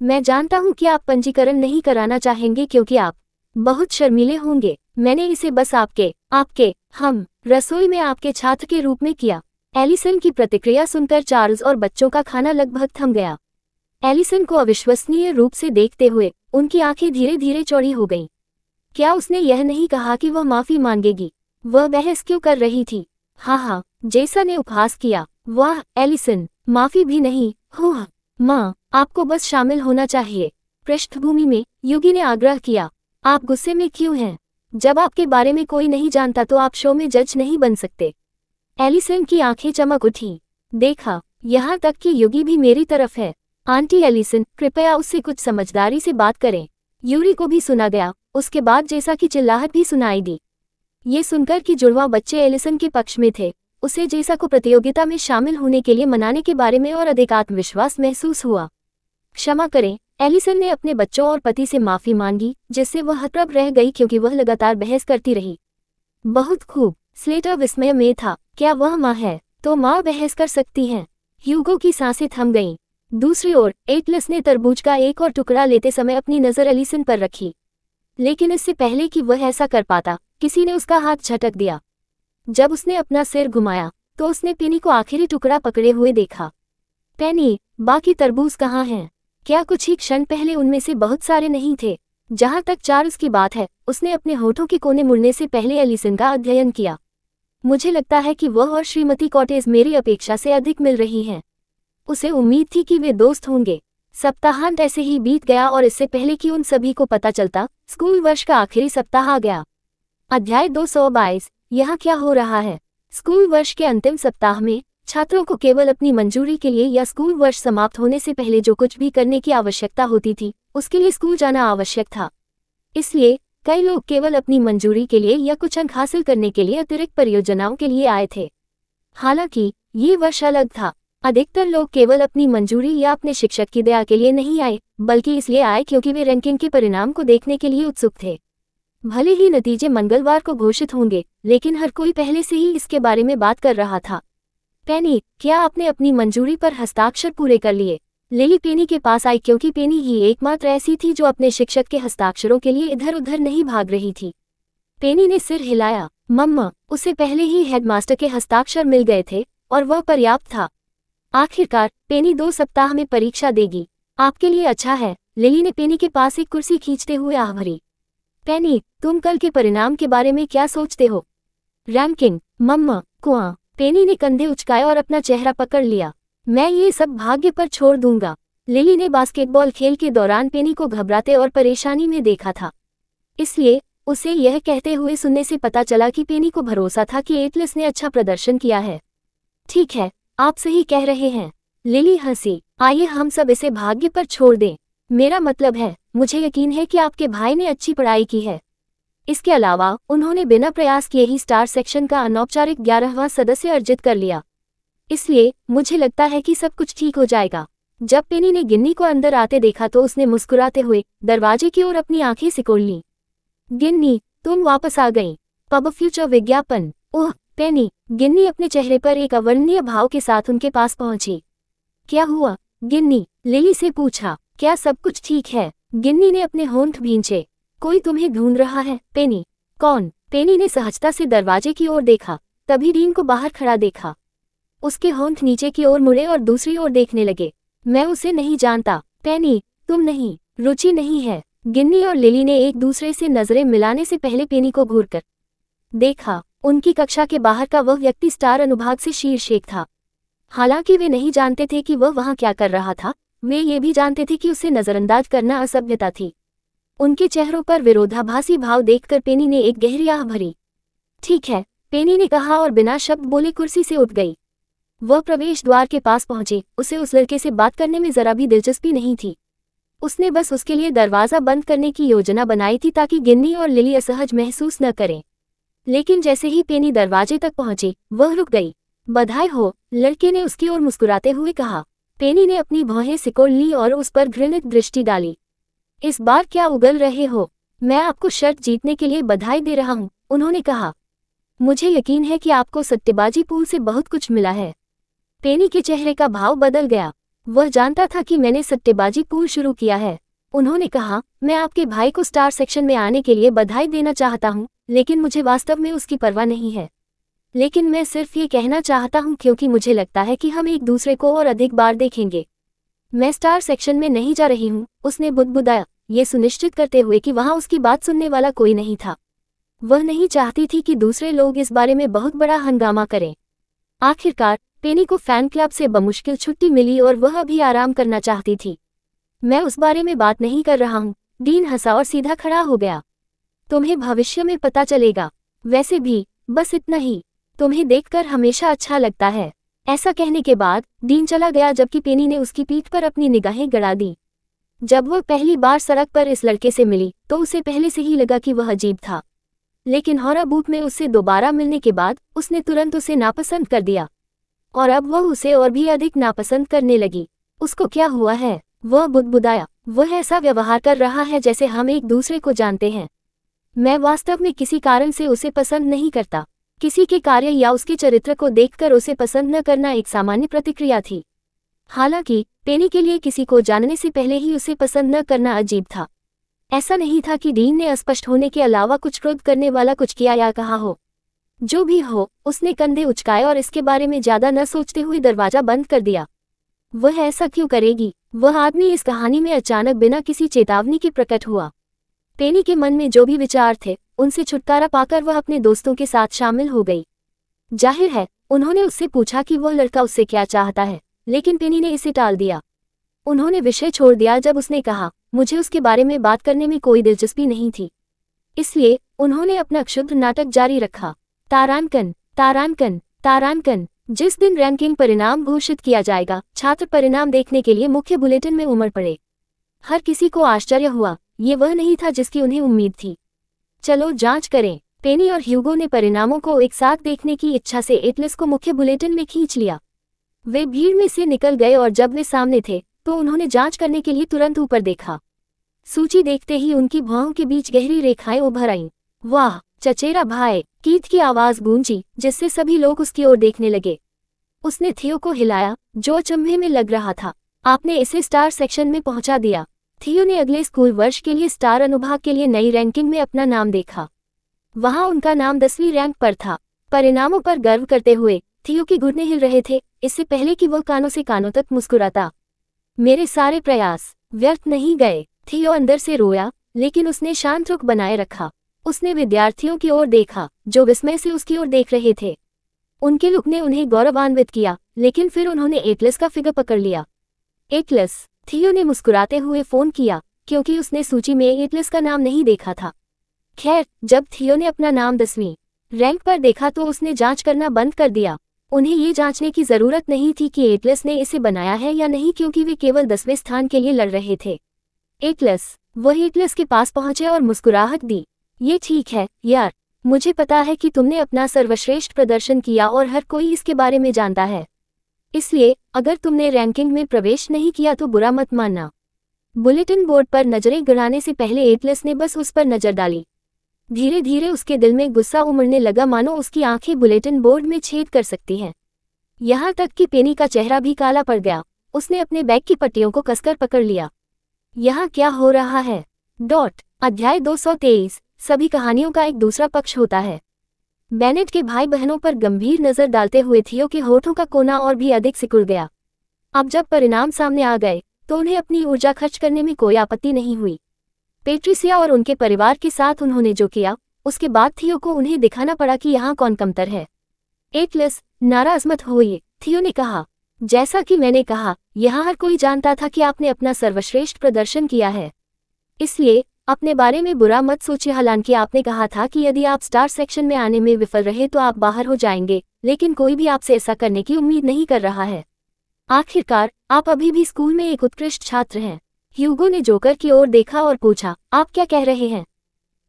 मैं जानता हूँ कि आप पंजीकरण नहीं कराना चाहेंगे क्योंकि आप बहुत शर्मीले होंगे। मैंने इसे बस हम रसोई में आपके छात्र के रूप में किया। एलिसन की प्रतिक्रिया सुनकर चार्ल्स और बच्चों का खाना लगभग थम गया। एलिसन को अविश्वसनीय रूप से देखते हुए उनकी आंखें धीरे धीरे चौड़ी हो गईं। क्या उसने यह नहीं कहा कि वह माफी मांगेगी? वह बहस क्यों कर रही थी? हाँ, जेसा ने उपहास किया। वाह एलिसन, माफी भी नहीं? हो माँ, आपको बस शामिल होना चाहिए। पृष्ठभूमि में युगी ने आग्रह किया। आप गुस्से में क्यों हैं? जब आपके बारे में कोई नहीं जानता तो आप शो में जज नहीं बन सकते। एलिसन की आंखें चमक उठी। देखा, यहाँ तक कि युगी भी मेरी तरफ है। आंटी एलिसन, कृपया उससे कुछ समझदारी से बात करें। यूरी को भी सुना गया। उसके बाद जेसा की चिल्लाहट भी सुनाई दी। ये सुनकर कि जुड़वा बच्चे एलिसन के पक्ष में थे, उसे जेसा को प्रतियोगिता में शामिल होने के लिए मनाने के बारे में और अधिक आत्मविश्वास महसूस हुआ। क्षमा करें, एलिसन ने अपने बच्चों और पति से माफी मांगी, जिससे वह हतप्रभ रह गई क्योंकि वह लगातार बहस करती रही। बहुत खूब, स्लेटर विस्मय में था। क्या वह माँ है? तो माँ बहस कर सकती हैं। ह्यूगो की सांसें थम गईं। दूसरी ओर एटलस ने तरबूज का एक और टुकड़ा लेते समय अपनी नज़र एलिसन पर रखी, लेकिन इससे पहले कि वह ऐसा कर पाता, किसी ने उसका हाथ झटक दिया। जब उसने अपना सिर घुमाया तो उसने पेनी को आखिरी टुकड़ा पकड़े हुए देखा। पेनी, बाकी तरबूज कहाँ हैं? क्या कुछ ही क्षण पहले उनमें से बहुत सारे नहीं थे? जहां तक चार्ल्स की बात है, उसने अपने होठों के कोने मुड़ने से पहले एलिसन का अध्ययन किया। मुझे लगता है कि वह और श्रीमती कॉटेज मेरी अपेक्षा से अधिक मिल रही हैं। उसे उम्मीद थी कि वे दोस्त होंगे। सप्ताहांत ऐसे ही बीत गया और इससे पहले कि उन सभी को पता चलता, स्कूल वर्ष का आखिरी सप्ताह आ गया। अध्याय 222। यहाँ क्या हो रहा है? स्कूल वर्ष के अंतिम सप्ताह में छात्रों को केवल अपनी मंजूरी के लिए या स्कूल वर्ष समाप्त होने से पहले जो कुछ भी करने की आवश्यकता होती थी, उसके लिए स्कूल जाना आवश्यक था। इसलिए कई लोग केवल अपनी मंजूरी के लिए या कुछ अंक हासिल करने के लिए अतिरिक्त परियोजनाओं के लिए आए थे। हालांकि ये वर्ष अलग था। अधिकतर लोग केवल अपनी मंजूरी या अपने शिक्षक की दया के लिए नहीं आए, बल्कि इसलिए आए क्योंकि वे रैंकिंग के परिणाम को देखने के लिए उत्सुक थे। भले ही नतीजे मंगलवार को घोषित होंगे, लेकिन हर कोई पहले से ही इसके बारे में बात कर रहा था। पेनी, क्या आपने अपनी मंजूरी पर हस्ताक्षर पूरे कर लिए? लिली पेनी के पास आई क्योंकि पेनी ही एकमात्र ऐसी थी जो अपने शिक्षक के हस्ताक्षरों के लिए इधर उधर नहीं भाग रही थी। पेनी ने सिर हिलाया। मम्मा, उसे पहले ही हेडमास्टर के हस्ताक्षर मिल गए थे और वह पर्याप्त था। आखिरकार पेनी 2 सप्ताह में परीक्षा देगी। आपके लिए अच्छा है। लिली ने पेनी के पास एक कुर्सी खींचते हुए आह भरी। पेनी, तुम कल के परिणाम के बारे में क्या सोचते हो? रैंकिंग? मम्मा, कुआं। पेनी ने कंधे उचकाए और अपना चेहरा पकड़ लिया। मैं ये सब भाग्य पर छोड़ दूंगा। लिली ने बास्केटबॉल खेल के दौरान पेनी को घबराते और परेशानी में देखा था, इसलिए उसे यह कहते हुए सुनने से पता चला कि पेनी को भरोसा था कि एटलस ने अच्छा प्रदर्शन किया है। ठीक है, आप सही कह रहे हैं। लिली हंसी। आइए हम सब इसे भाग्य पर छोड़ दें। मेरा मतलब है, मुझे यकीन है कि आपके भाई ने अच्छी पढ़ाई की है। इसके अलावा उन्होंने बिना प्रयास किए ही स्टार सेक्शन का अनौपचारिक 11वां सदस्य अर्जित कर लिया। इसलिए मुझे लगता है कि सब कुछ ठीक हो जाएगा। जब पेनी ने गिन्नी को अंदर आते देखा तो उसने मुस्कुराते हुए दरवाजे की ओर अपनी आंखें सिकोड़ लीं। गिन्नी, तुम वापस आ गई। पब फ्यूचर विज्ञापन। ओह पेनी, गिन्नी अपने चेहरे पर एक अवर्णनीय भाव के साथ उनके पास पहुंची। क्या हुआ गिन्नी? लिली से पूछा। क्या सब कुछ ठीक है? गिन्नी ने अपने होंठ भींचे। कोई तुम्हें ढूंढ रहा है। पेनी? कौन? पेनी ने सहजता से दरवाजे की ओर देखा, तभी डीन को बाहर खड़ा देखा। उसके होंठ नीचे की ओर मुड़े और दूसरी ओर देखने लगे। मैं उसे नहीं जानता। पेनी, तुम नहीं, रुचि नहीं है। गिन्नी और लिली ने एक दूसरे से नजरें मिलाने से पहले पेनी को घूरकर देखा। उनकी कक्षा के बाहर का वह व्यक्ति स्टार अनुभाग से शीर्ष एक था। हालांकि वे नहीं जानते थे कि वह वहां क्या कर रहा था, वे ये भी जानते थे कि उसे नजरअंदाज करना असभ्यता थी। उनके चेहरों पर विरोधाभासी भाव देखकर पेनी ने एक गहरी आह भरी। ठीक है, पेनी ने कहा और बिना शब्द बोले कुर्सी से उठ गई। वह प्रवेश द्वार के पास पहुंची। उसे उस लड़के से बात करने में जरा भी दिलचस्पी नहीं थी। उसने बस उसके लिए दरवाजा बंद करने की योजना बनाई थी ताकि गिन्नी और लिली असहज महसूस न करें। लेकिन जैसे ही पेनी दरवाजे तक पहुंची, वह रुक गई। बधाई हो, लड़के ने उसकी ओर मुस्कुराते हुए कहा। पेनी ने अपनी भौहें सिकोड़ ली और उस पर घृणित दृष्टि डाली। इस बार क्या उगल रहे हो? मैं आपको शर्त जीतने के लिए बधाई दे रहा हूं, उन्होंने कहा। मुझे यकीन है कि आपको सट्टेबाजी पूल से बहुत कुछ मिला है। पेनी के चेहरे का भाव बदल गया। वह जानता था कि मैंने सट्टेबाजी पूल शुरू किया है। उन्होंने कहा, मैं आपके भाई को स्टार सेक्शन में आने के लिए बधाई देना चाहता हूँ, लेकिन मुझे वास्तव में उसकी परवाह नहीं है। लेकिन मैं सिर्फ ये कहना चाहता हूँ क्योंकि मुझे लगता है कि हम एक दूसरे को और अधिक बार देखेंगे। मैं स्टार सेक्शन में नहीं जा रही हूँ, उसने बुदबुदाया, ये सुनिश्चित करते हुए कि वहाँ उसकी बात सुनने वाला कोई नहीं था। वह नहीं चाहती थी कि दूसरे लोग इस बारे में बहुत बड़ा हंगामा करें। आखिरकार पेनी को फैन क्लब से बमुश्किल छुट्टी मिली और वह अभी आराम करना चाहती थी। मैं उस बारे में बात नहीं कर रहा हूँ, डीन हंसा और सीधा खड़ा हो गया। तुम्हें भविष्य में पता चलेगा। वैसे भी बस इतना ही, तुम्हें देखकर हमेशा अच्छा लगता है। ऐसा कहने के बाद डीन चला गया जबकि पेनी ने उसकी पीठ पर अपनी निगाहें गड़ा दी। जब वह पहली बार सड़क पर इस लड़के से मिली तो उसे पहले से ही लगा कि वह अजीब था, लेकिन हॉरर बूथ में उससे दोबारा मिलने के बाद उसने तुरंत उसे नापसंद कर दिया और अब वह उसे और भी अधिक नापसंद करने लगी। उसको क्या हुआ है? वह बुदबुदाया, वह ऐसा व्यवहार कर रहा है जैसे हम एक दूसरे को जानते हैं। मैं वास्तव में किसी कारण से उसे पसंद नहीं करता। किसी के कार्य या उसके चरित्र को देखकर उसे पसंद न करना एक सामान्य प्रतिक्रिया थी। हालांकि पेनी के लिए किसी को जानने से पहले ही उसे पसंद न करना अजीब था। ऐसा नहीं था कि डीन ने अस्पष्ट होने के अलावा कुछ क्रोध करने वाला कुछ किया या कहा हो। जो भी हो, उसने कंधे उचकाए और इसके बारे में ज्यादा न सोचते हुए दरवाजा बंद कर दिया। वह ऐसा क्यों करेगी? वह आदमी इस कहानी में अचानक बिना किसी चेतावनी के प्रकट हुआ। पेनी के मन में जो भी विचार थे उनसे छुटकारा पाकर वह अपने दोस्तों के साथ शामिल हो गई। जाहिर है उन्होंने उससे पूछा कि वह लड़का उससे क्या चाहता है, लेकिन पेनी ने इसे टाल दिया। उन्होंने विषय छोड़ दिया जब उसने कहा, मुझे उसके बारे में बात करने में कोई दिलचस्पी नहीं थी। इसलिए उन्होंने अपना क्षुब्ध नाटक जारी रखा। तारांकन, तारांकन, तारांकन। जिस दिन रैंकिंग परिणाम घोषित किया जाएगा, छात्र परिणाम देखने के लिए मुख्य बुलेटिन में उमड़ पड़े। हर किसी को आश्चर्य हुआ, ये वह नहीं था जिसकी उन्हें उम्मीद थी। चलो जांच करें। पेनी और ह्यूगो ने परिणामों को एक साथ देखने की इच्छा से एटलस को मुख्य बुलेटिन में खींच लिया। वे भीड़ में से निकल गए और जब वे सामने थे तो उन्होंने जांच करने के लिए तुरंत ऊपर देखा। सूची देखते ही उनकी भौहों के बीच गहरी रेखाएं उभर आईं। वाह, चचेरा भाई, कीथ की आवाज गूंजी, जिससे सभी लोग उसकी ओर देखने लगे। उसने थियो को हिलाया, जो अचंभे में लग रहा था। आपने इसे स्टार सेक्शन में पहुंचा दिया। थियो ने अगले स्कूल वर्ष के लिए स्टार अनुभाग के लिए नई रैंकिंग में अपना नाम देखा। वहां उनका नाम 10वीं रैंक पर था। परिणामों पर गर्व करते हुए थियो के घुटने हिल रहे थे, इससे पहले कि वह कानों से कानों तक मुस्कुराता। मेरे सारे प्रयास व्यर्थ नहीं गए। थियो अंदर से रोया, लेकिन उसने शांत रुख बनाए रखा। उसने विद्यार्थियों की ओर देखा जो विस्मय से उसकी ओर देख रहे थे। उनके लुक ने उन्हें गौरवान्वित किया, लेकिन फिर उन्होंने एटलस का फिगर पकड़ लिया। एटलस, थियो ने मुस्कुराते हुए फोन किया, क्योंकि उसने सूची में एटलस का नाम नहीं देखा था। खैर, जब थियो ने अपना नाम 10वीं रैंक पर देखा तो उसने जांच करना बंद कर दिया। उन्हें ये जांचने की जरूरत नहीं थी कि एटलस ने इसे बनाया है या नहीं, क्योंकि वे केवल 10वें स्थान के लिए लड़ रहे थे। एटलस, वह एटलस के पास पहुंचे और मुस्कुराहट दी। ये ठीक है यार, मुझे पता है कि तुमने अपना सर्वश्रेष्ठ प्रदर्शन किया और हर कोई इसके बारे में जानता है। इसलिए अगर तुमने रैंकिंग में प्रवेश नहीं किया तो बुरा मत मानना। बुलेटिन बोर्ड पर नजरें गड़ाने से पहले एटलस ने बस उस पर नजर डाली। धीरे धीरे उसके दिल में गुस्सा उमड़ने लगा, मानो उसकी आंखें बुलेटिन बोर्ड में छेद कर सकती हैं। यहाँ तक कि पेनी का चेहरा भी काला पड़ गया। उसने अपने बैग की पट्टियों को कसकर पकड़ लिया। यहाँ क्या हो रहा है? अध्याय 223। सभी कहानियों का एक दूसरा पक्ष होता है। बेनेट के भाई बहनों पर गंभीर नजर डालते हुए थियो के होठों का कोना और भी अधिक सिकुड़ गया। अब जब परिणाम सामने आ गए तो उन्हें अपनी ऊर्जा खर्च करने में कोई आपत्ति नहीं हुई। पेट्रिसिया और उनके परिवार के साथ उन्होंने जो किया, उसके बाद थियो को उन्हें दिखाना पड़ा कि यहाँ कौन कमतर है। एटलस, नाराज मत होइए, थियो ने कहा। जैसा कि मैंने कहा, यहाँ हर कोई जानता था कि आपने अपना सर्वश्रेष्ठ प्रदर्शन किया है। इसलिए अपने बारे में बुरा मत सोचिए। हालांकि आपने कहा था कि यदि आप स्टार सेक्शन में आने में विफल रहे तो आप बाहर हो जाएंगे, लेकिन कोई भी आपसे ऐसा करने की उम्मीद नहीं कर रहा है। आखिरकार आप अभी भी स्कूल में एक उत्कृष्ट छात्र हैं। ह्यूगो ने जोकर की ओर देखा और पूछा, आप क्या कह रहे हैं?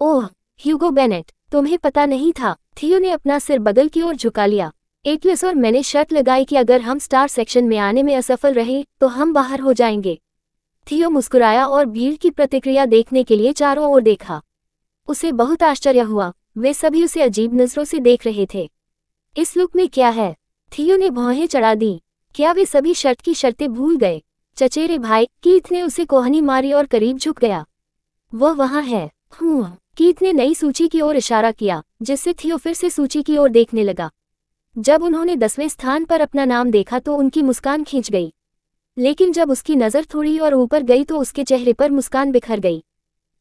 ओह ह्यूगो बेनेट, तुम्हें पता नहीं था। थियो ने अपना सिर बगल की ओर झुका लिया। एटलस और मैंने शर्त लगाई कि अगर हम स्टार सेक्शन में आने में असफल रहे तो हम बाहर हो जाएंगे। थियो मुस्कुराया और भीड़ की प्रतिक्रिया देखने के लिए चारों ओर देखा। उसे बहुत आश्चर्य हुआ, वे सभी उसे अजीब नजरों से देख रहे थे। इस लुक में क्या है? थियो ने भौहें चढ़ा दी। क्या वे सभी शर्त की शर्तें भूल गए? चचेरे भाई कीथ ने उसे कोहनी मारी और करीब झुक गया। वह वहाँ है। कीथ ने नई सूची की ओर इशारा किया, जिससे थियो फिर से सूची की ओर देखने लगा। जब उन्होंने 10वें स्थान पर अपना नाम देखा तो उनकी मुस्कान खींच गई, लेकिन जब उसकी नज़र थोड़ी और ऊपर गई तो उसके चेहरे पर मुस्कान बिखर गई।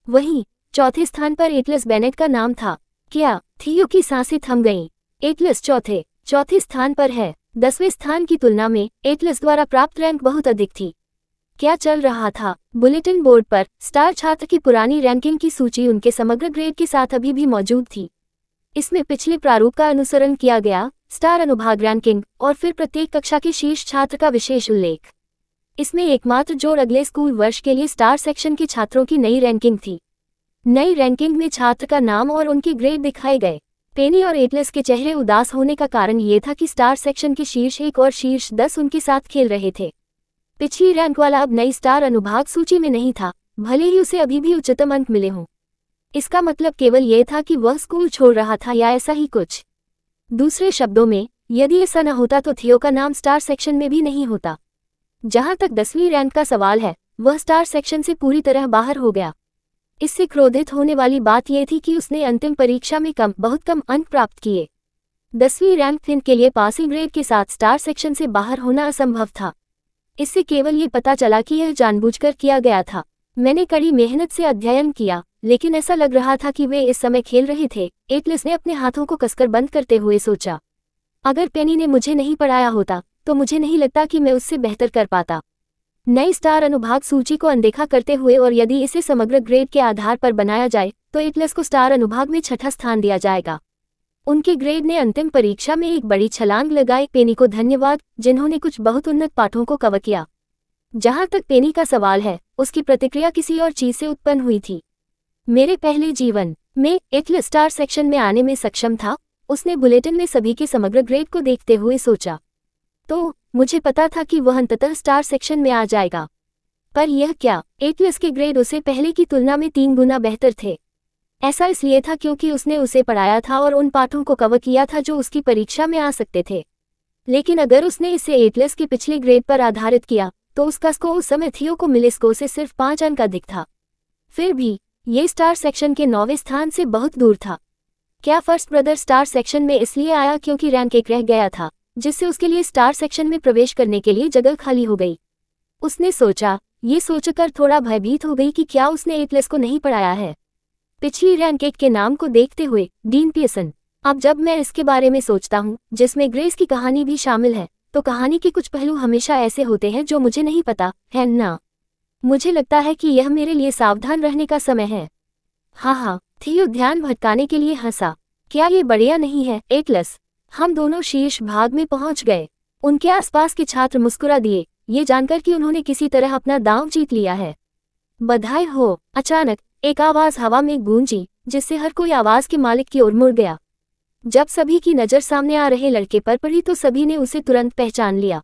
वहीं चौथे स्थान पर एटलस बेनेट का नाम था। क्या? थियो की सांसें थम गईं। एटलस चौथे स्थान पर है। 10वें स्थान की तुलना में एटलस द्वारा प्राप्त रैंक बहुत अधिक थी। क्या चल रहा था? बुलेटिन बोर्ड पर स्टार छात्र की पुरानी रैंकिंग की सूची उनके समग्र ग्रेड के साथ अभी भी मौजूद थी। इसमें पिछले प्रारूप का अनुसरण किया गया, स्टार अनुभाग रैंकिंग और फिर प्रत्येक कक्षा के शीर्ष छात्र का विशेष उल्लेख। इसमें एकमात्र जोड़ अगले स्कूल वर्ष के लिए स्टार सेक्शन के छात्रों की नई रैंकिंग थी। नई रैंकिंग में छात्र का नाम और उनके ग्रेड दिखाए गए। पेनी और एटलस के चेहरे उदास होने का कारण ये था कि स्टार सेक्शन के शीर्ष 1 और शीर्ष 10 उनके साथ खेल रहे थे। पिछली रैंक वाला अब नई स्टार अनुभाग सूची में नहीं था, भले ही उसे अभी भी उच्चतम अंक मिले हों। इसका मतलब केवल यह था कि वह स्कूल छोड़ रहा था या ऐसा ही कुछ। दूसरे शब्दों में, यदि ऐसा न होता तो थियो का नाम स्टार सेक्शन में भी नहीं होता। जहां तक 10वीं रैंक का सवाल है, वह स्टार सेक्शन से पूरी तरह बाहर हो गया। इससे क्रोधित होने वाली बात यह थी कि उसने अंतिम परीक्षा में बहुत कम अंक प्राप्त किए। 10वीं रैंक फिन के लिए पासिंग ग्रेड के साथ स्टार सेक्शन से बाहर होना असंभव था। इससे केवल ये पता चला कि यह जानबूझकर किया गया था। मैंने कड़ी मेहनत से अध्ययन किया, लेकिन ऐसा लग रहा था कि वे इस समय खेल रहे थे। एटलस ने अपने हाथों को कसकर बंद करते हुए सोचा, अगर पेनी ने मुझे नहीं पढ़ाया होता तो मुझे नहीं लगता कि मैं उससे बेहतर कर पाता। नई स्टार अनुभाग सूची को अनदेखा करते हुए और यदि इसे समग्र ग्रेड के आधार पर बनाया जाए तो एटलस को स्टार अनुभाग में 6ठा स्थान दिया जाएगा। उनके ग्रेड ने अंतिम परीक्षा में एक बड़ी छलांग लगाई। पेनी को धन्यवाद, जिन्होंने कुछ बहुत उन्नत पाठों को कवर किया। जहां तक पेनी का सवाल है, उसकी प्रतिक्रिया किसी और चीज से उत्पन्न हुई थी। मेरे पहले जीवन में एटलस स्टार सेक्शन में आने में सक्षम था, उसने बुलेटिन में सभी के समग्र ग्रेड को देखते हुए सोचा। तो मुझे पता था कि वह अंततः स्टार सेक्शन में आ जाएगा। पर यह क्या? एटलस के ग्रेड उससे पहले की तुलना में 3 गुना बेहतर थे। ऐसा इसलिए था क्योंकि उसने उसे पढ़ाया था और उन पाठों को कवर किया था जो उसकी परीक्षा में आ सकते थे। लेकिन अगर उसने इसे एटलस के पिछले ग्रेड पर आधारित किया तो उसका स्कोर उस समय थियो को मिले स्कोर से सिर्फ 5 अंक अधिक था। फिर भी ये स्टार सेक्शन के 9वें स्थान से बहुत दूर था। क्या फर्स्ट ब्रदर स्टार सेक्शन में इसलिए आया क्योंकि रैंक 1 रह गया था, जिससे उसके लिए स्टार सेक्शन में प्रवेश करने के लिए जगह खाली हो गई? उसने सोचा। ये सोचकर थोड़ा भयभीत हो गई कि क्या उसने एटलस को नहीं पढ़ाया है। पिछली रैंक 1 के नाम को देखते हुए डीन पियर्सन। अब जब मैं इसके बारे में सोचता हूँ, जिसमें ग्रेस की कहानी भी शामिल है, तो कहानी के कुछ पहलू हमेशा ऐसे होते हैं जो मुझे नहीं पता है ना। मुझे लगता है कि यह मेरे लिए सावधान रहने का समय है। हाँ, थियो ध्यान भटकाने के लिए हंसा। क्या ये बढ़िया नहीं है एटलस? हम दोनों शीर्ष भाग में पहुंच गए। उनके आसपास के छात्र मुस्कुरा दिए, ये जानकर कि उन्होंने किसी तरह अपना दांव जीत लिया है। बधाई हो। अचानक एक आवाज हवा में गूंजी, जिससे हर कोई आवाज के मालिक की ओर मुड़ गया। जब सभी की नजर सामने आ रहे लड़के पर पड़ी तो सभी ने उसे तुरंत पहचान लिया।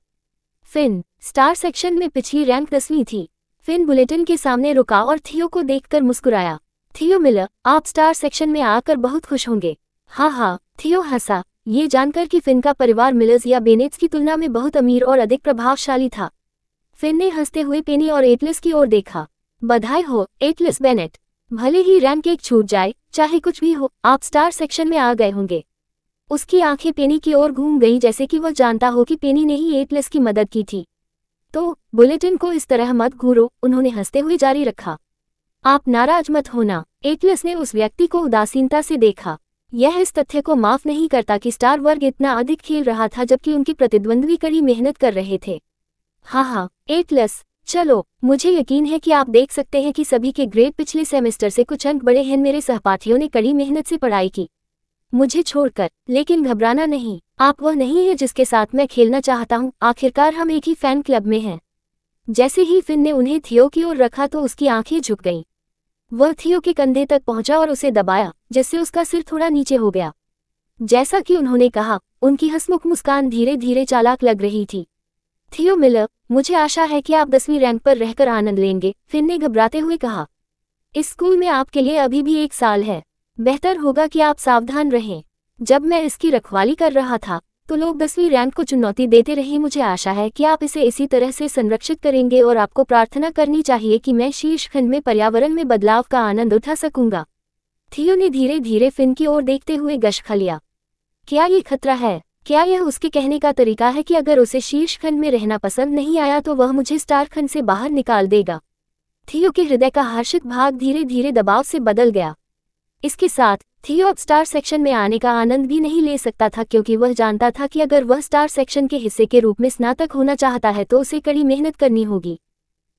फिन स्टार सेक्शन में पिछली रैंक 10वीं थी। फिन बुलेटिन के सामने रुका और थियो को देखकर मुस्कुराया। थियो मिलर, आप स्टार सेक्शन में आकर बहुत खुश होंगे। हाँ, थियो हंसा, ये जानकर कि फिन का परिवार मिलर्स या बेनेट्स की तुलना में बहुत अमीर और अधिक प्रभावशाली था। फिन ने हंसते हुए पेनी और एटलस की ओर देखा। बधाई हो एटलस बेनेट। भले ही रैंक 1 छूट जाए, चाहे कुछ भी हो, आप स्टार सेक्शन में आ गए होंगे। उसकी आंखें पेनी की ओर घूम गईं, जैसे कि वह जानता हो कि पेनी ने ही एटलस की मदद की थी। तो बुलेटिन को इस तरह मत घूरो, उन्होंने हंसते हुए जारी रखा। आप नाराज मत होना। एटलस ने उस व्यक्ति को उदासीनता से देखा। यह इस तथ्य को माफ नहीं करता कि स्टार वर्ग इतना अधिक खेल रहा था जबकि उनकी प्रतिद्वंद्वी कड़ी मेहनत कर रहे थे। हाँ, एटलस, चलो, मुझे यकीन है कि आप देख सकते हैं कि सभी के ग्रेड पिछले सेमेस्टर से कुछ अंक बड़े हैं। मेरे सहपाठियों ने कड़ी मेहनत से पढ़ाई की, मुझे छोड़कर। लेकिन घबराना नहीं, आप वह नहीं है जिसके साथ मैं खेलना चाहता हूँ। आखिरकार हम एक ही फैन क्लब में हैं। जैसे ही फिन ने उन्हें थियो की ओर रखा तो उसकी आंखें झुक गईं। वह थियो के कंधे तक पहुंचा और उसे दबाया, जिससे उसका सिर थोड़ा नीचे हो गया। जैसा कि उन्होंने कहा, उनकी हंसमुख मुस्कान धीरे धीरे चालाक लग रही थी। थियो मिलर, मुझे आशा है कि आप 10वीं रैंक पर रहकर आनंद लेंगे, फिन ने घबराते हुए कहा। इस स्कूल में आपके लिए अभी भी 1 साल है। बेहतर होगा कि आप सावधान रहें। जब मैं इसकी रखवाली कर रहा था तो लोग 10वीं रैंक को चुनौती देते रहे। मुझे आशा है कि आप इसे इसी तरह से संरक्षित करेंगे और आपको प्रार्थना करनी चाहिए कि मैं शीर्ष खंड में पर्यावरण में बदलाव का आनंद उठा सकूंगा। थियो ने धीरे धीरे फिन की ओर देखते हुए गश्ख लिया। क्या ये खतरा है? क्या यह उसके कहने का तरीका है कि अगर उसे शीर्ष खंड में रहना पसंद नहीं आया तो वह मुझे स्टार खंड से बाहर निकाल देगा? थियो के हृदय का हर्षित भाग धीरे धीरे दबाव से बदल गया। इसके साथ थियो अब स्टार सेक्शन में आने का आनंद भी नहीं ले सकता था, क्योंकि वह जानता था कि अगर वह स्टार सेक्शन के हिस्से के रूप में स्नातक होना चाहता है तो उसे कड़ी मेहनत करनी होगी,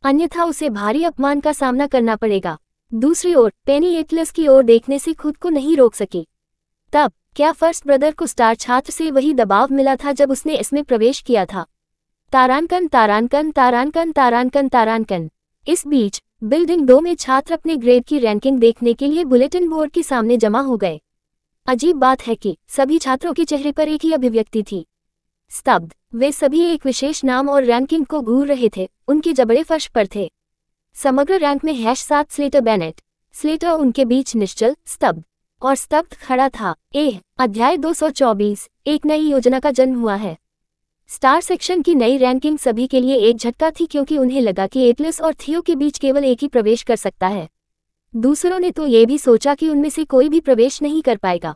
अन्यथा उसे भारी अपमान का सामना करना पड़ेगा। दूसरी ओर पेनी एटलस की ओर देखने से खुद को नहीं रोक सकी। तब क्या फर्स्ट ब्रदर को स्टार छात्र से वही दबाव मिला था जब उसने इसमें प्रवेश किया था? तारांकन तारांकन तारांकन तारांकन तारांकन। इस बीच बिल्डिंग 2 में छात्र अपने ग्रेड की रैंकिंग देखने के लिए बुलेटिन बोर्ड के सामने जमा हो गए। अजीब बात है कि सभी छात्रों के चेहरे पर एक ही अभिव्यक्ति थी, स्तब्ध। वे सभी एक विशेष नाम और रैंकिंग को घूर रहे थे। उनके जबड़े फर्श पर थे। समग्र रैंक में #7 स्लेटर बेनेट। स्लेटर उनके बीच निश्चल, स्तब्ध और स्तब्ध खड़ा था। अध्याय 224। एक नई योजना का जन्म हुआ है। स्टार सेक्शन की नई रैंकिंग सभी के लिए एक झटका थी, क्योंकि उन्हें लगा कि एटलस और थियो के बीच केवल एक ही प्रवेश कर सकता है। दूसरों ने तो ये भी सोचा कि उनमें से कोई भी प्रवेश नहीं कर पाएगा।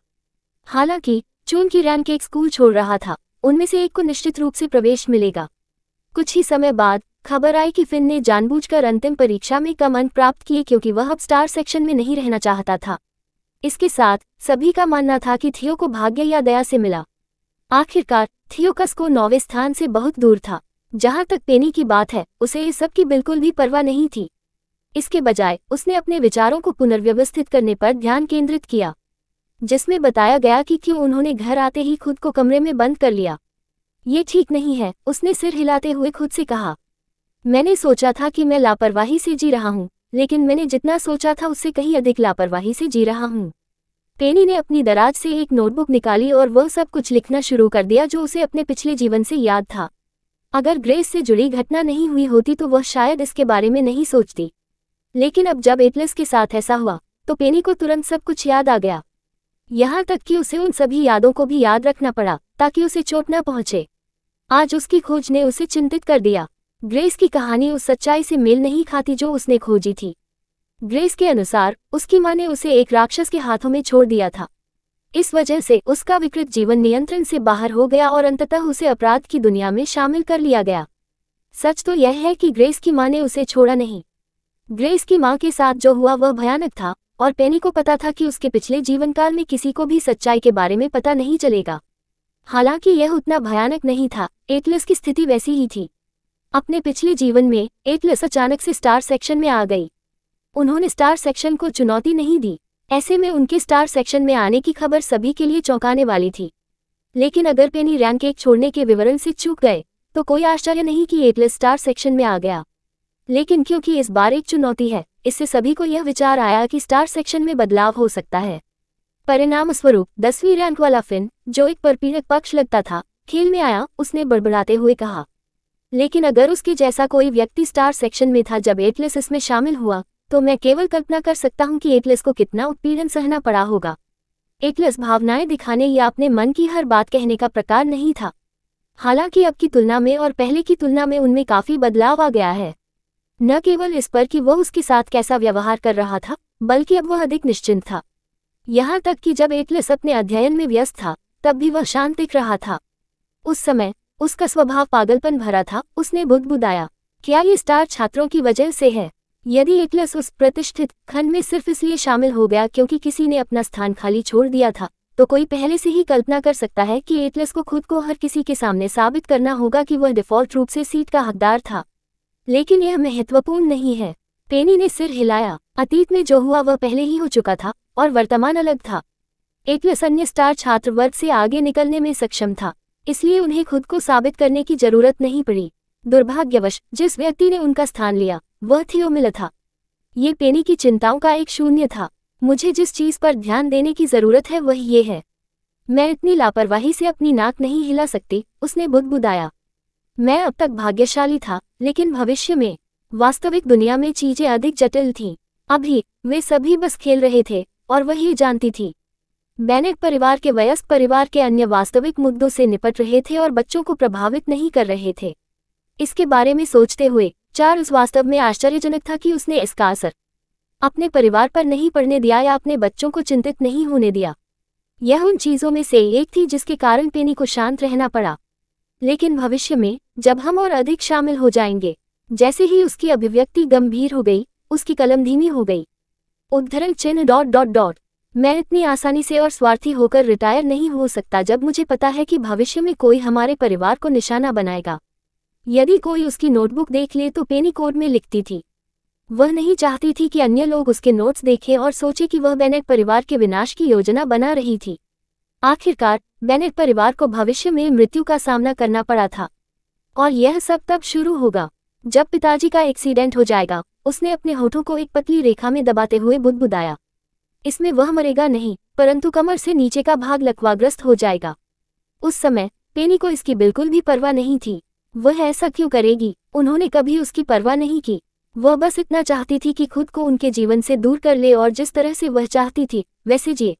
हालांकि चून की रैंक एक स्कूल छोड़ रहा था, उनमें से एक को निश्चित रूप से प्रवेश मिलेगा। कुछ ही समय बाद खबर आई कि फिन ने जानबूझकर अंतिम परीक्षा में कम अंक प्राप्त किए, क्योंकि वह अब स्टार सेक्शन में नहीं रहना चाहता था। इसके साथ सभी का मानना था कि थियो को भाग्य या दया से मिला। आखिरकार थियो का स्कोर 9वें स्थान से बहुत दूर था। जहां तक पेनी की बात है, उसे इस सब की बिल्कुल भी परवाह नहीं थी। इसके बजाय उसने अपने विचारों को पुनर्व्यवस्थित करने पर ध्यान केंद्रित किया, जिसमें बताया गया कि क्यों उन्होंने घर आते ही खुद को कमरे में बंद कर लिया। ये ठीक नहीं है, उसने सिर हिलाते हुए खुद से कहा। मैंने सोचा था कि मैं लापरवाही से जी रहा हूँ, लेकिन मैंने जितना सोचा था उससे कहीं अधिक लापरवाही से जी रहा हूँ। पेनी ने अपनी दराज से एक नोटबुक निकाली और वह सब कुछ लिखना शुरू कर दिया जो उसे अपने पिछले जीवन से याद था। अगर ग्रेस से जुड़ी घटना नहीं हुई होती तो वह शायद इसके बारे में नहीं सोचती, लेकिन अब जब एटलस के साथ ऐसा हुआ तो पेनी को तुरंत सब कुछ याद आ गया। यहाँ तक कि उसे उन सभी यादों को भी याद रखना पड़ा ताकि उसे चोट न पहुंचे। आज उसकी खोज ने उसे चिंतित कर दिया। ग्रेस की कहानी उस सच्चाई से मेल नहीं खाती जो उसने खोजी थी। ग्रेस के अनुसार उसकी मां ने उसे एक राक्षस के हाथों में छोड़ दिया था। इस वजह से उसका विकृत जीवन नियंत्रण से बाहर हो गया और अंततः उसे अपराध की दुनिया में शामिल कर लिया गया। सच तो यह है कि ग्रेस की मां ने उसे छोड़ा नहीं। ग्रेस की मां के साथ जो हुआ वह भयानक था, और पेनी को पता था कि उसके पिछले जीवन काल में किसी को भी सच्चाई के बारे में पता नहीं चलेगा। हालांकि यह उतना भयानक नहीं था, एटलस की स्थिति वैसी ही थी। अपने पिछले जीवन में एटलस अचानक से स्टार सेक्शन में आ गई। उन्होंने स्टार सेक्शन को चुनौती नहीं दी, ऐसे में उनके स्टार सेक्शन में आने की खबर सभी के लिए चौंकाने वाली थी। लेकिन अगर पेनी रैंक 1 छोड़ने के विवरण से चूक गए तो कोई आश्चर्य नहीं कि एटलस स्टार सेक्शन में आ गया। लेकिन क्योंकि इस बार एक चुनौती है, इससे सभी को यह विचार आया कि स्टार सेक्शन में बदलाव हो सकता है। परिणाम स्वरूप 10वीं रैंक वाला फिन, जो एक परपीड़क पक्ष लगता था, खेल में आया। उसने बड़बड़ाते हुए कहा, लेकिन अगर उसके जैसा कोई व्यक्ति स्टार सेक्शन में था जब एटलस इसमें शामिल हुआ, तो मैं केवल कल्पना कर सकता हूं कि एटलस को कितना उत्पीड़न सहना पड़ा होगा। एटलस भावनाएं दिखाने या अपने मन की हर बात कहने का प्रकार नहीं था। हालांकि अब की तुलना में और पहले की तुलना में उनमें काफी बदलाव आ गया है। न केवल इस पर कि वह उसके साथ कैसा व्यवहार कर रहा था, बल्कि अब वह अधिक निश्चिंत था। यहाँ तक कि जब एटलस अपने अध्ययन में व्यस्त था तब भी वह शांत दिख रहा था। उस समय उसका स्वभाव पागलपन भरा था। उसने बुदबुदाया, क्या ये स्टार छात्रों की वजह से है? यदि एटलस उस प्रतिष्ठित खंड में सिर्फ इसलिए शामिल हो गया क्योंकि किसी ने अपना स्थान खाली छोड़ दिया था, तो कोई पहले से ही कल्पना कर सकता है कि एटलस को खुद को हर किसी के सामने साबित करना होगा कि वह डिफॉल्ट रूप से सीट का हकदार था। लेकिन यह महत्वपूर्ण नहीं है। पेनी ने सिर हिलाया। अतीत में जो हुआ वह पहले ही हो चुका था और वर्तमान अलग था। एटलस अन्य स्टार छात्र वर्ग से आगे निकलने में सक्षम था, इसलिए उन्हें खुद को साबित करने की जरूरत नहीं पड़ी। दुर्भाग्यवश जिस व्यक्ति ने उनका स्थान लिया वह थियो मिलर था। ये पेनी की चिंताओं का एक शून्य था। मुझे जिस चीज पर ध्यान देने की जरूरत है वह ये है, मैं इतनी लापरवाही से अपनी नाक नहीं हिला सकती, उसने बुदबुदाया। मैं अब तक भाग्यशाली था, लेकिन भविष्य में, वास्तविक दुनिया में चीजें अधिक जटिल थीं। अभी वे सभी बस खेल रहे थे और वह ये जानती थी। बेनेट परिवार के वयस्क परिवार के अन्य वास्तविक मुद्दों से निपट रहे थे और बच्चों को प्रभावित नहीं कर रहे थे। इसके बारे में सोचते हुए चार्ल्स वास्तव में आश्चर्यजनक था कि उसने इसका असर अपने परिवार पर नहीं पड़ने दिया या अपने बच्चों को चिंतित नहीं होने दिया। यह उन चीज़ों में से एक थी जिसके कारण पेनी को शांत रहना पड़ा। लेकिन भविष्य में जब हम और अधिक शामिल हो जाएंगे, जैसे ही उसकी अभिव्यक्ति गंभीर हो गई, उसकी कलम धीमी हो गई। उद्धरण चिन्ह ... मैं इतनी आसानी से और स्वार्थी होकर रिटायर नहीं हो सकता जब मुझे पता है कि भविष्य में कोई हमारे परिवार को निशाना बनाएगा। यदि कोई उसकी नोटबुक देख ले तो पेनी कोड में लिखती थी। वह नहीं चाहती थी कि अन्य लोग उसके नोट्स देखें और सोचे कि वह बेनेट परिवार के विनाश की योजना बना रही थी। आखिरकार बेनेट परिवार को भविष्य में मृत्यु का सामना करना पड़ा था। और यह सब तब शुरू होगा जब पिताजी का एक्सीडेंट हो जाएगा। उसने अपने होठों को एक पतली रेखा में दबाते हुए बुदबुदाया। इसमें वह मरेगा नहीं, परंतु कमर से नीचे का भाग लकवाग्रस्त हो जाएगा। उस समय पेनी को इसकी बिल्कुल भी परवाह नहीं थी। वह ऐसा क्यों करेगी? उन्होंने कभी उसकी परवाह नहीं की। वह बस इतना चाहती थी कि खुद को उनके जीवन से दूर कर ले और जिस तरह से वह चाहती थी वैसे जिए।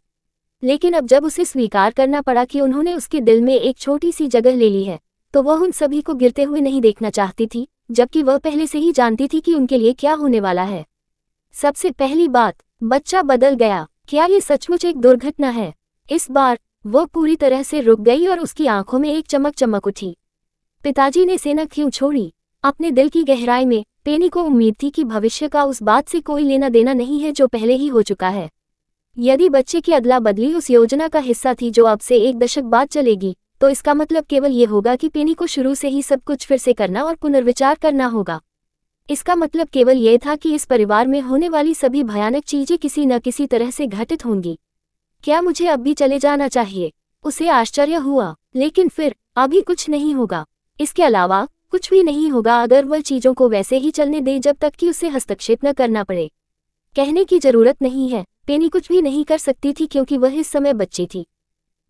लेकिन अब जब उसे स्वीकार करना पड़ा कि उन्होंने उसके दिल में एक छोटी सी जगह ले ली है, तो वह उन सभी को गिरते हुए नहीं देखना चाहती थी, जबकि वह पहले से ही जानती थी कि उनके लिए क्या होने वाला है। सबसे पहली बात, बच्चा बदल गया। क्या ये सचमुच एक दुर्घटना है? इस बार वह पूरी तरह से रुक गई और उसकी आंखों में एक चमक चमक उठी। पिताजी ने सेना क्यों छोड़ी? अपने दिल की गहराई में पेनी को उम्मीद थी कि भविष्य का उस बात से कोई लेना देना नहीं है जो पहले ही हो चुका है। यदि बच्चे की अदला बदली उस योजना का हिस्सा थी जो अब से 1 दशक बाद चलेगी, तो इसका मतलब केवल ये होगा कि पेनी को शुरू से ही सब कुछ फिर से करना और पुनर्विचार करना होगा। इसका मतलब केवल यह था कि इस परिवार में होने वाली सभी भयानक चीजें किसी न किसी तरह से घटित होंगी। क्या मुझे अब भी चले जाना चाहिए? उसे आश्चर्य हुआ। लेकिन फिर अभी कुछ नहीं होगा। इसके अलावा कुछ भी नहीं होगा अगर वह चीजों को वैसे ही चलने दे जब तक कि उसे हस्तक्षेप न करना पड़े। कहने की जरूरत नहीं है, पेनी कुछ भी नहीं कर सकती थी क्योंकि वह इस समय बच्ची थी।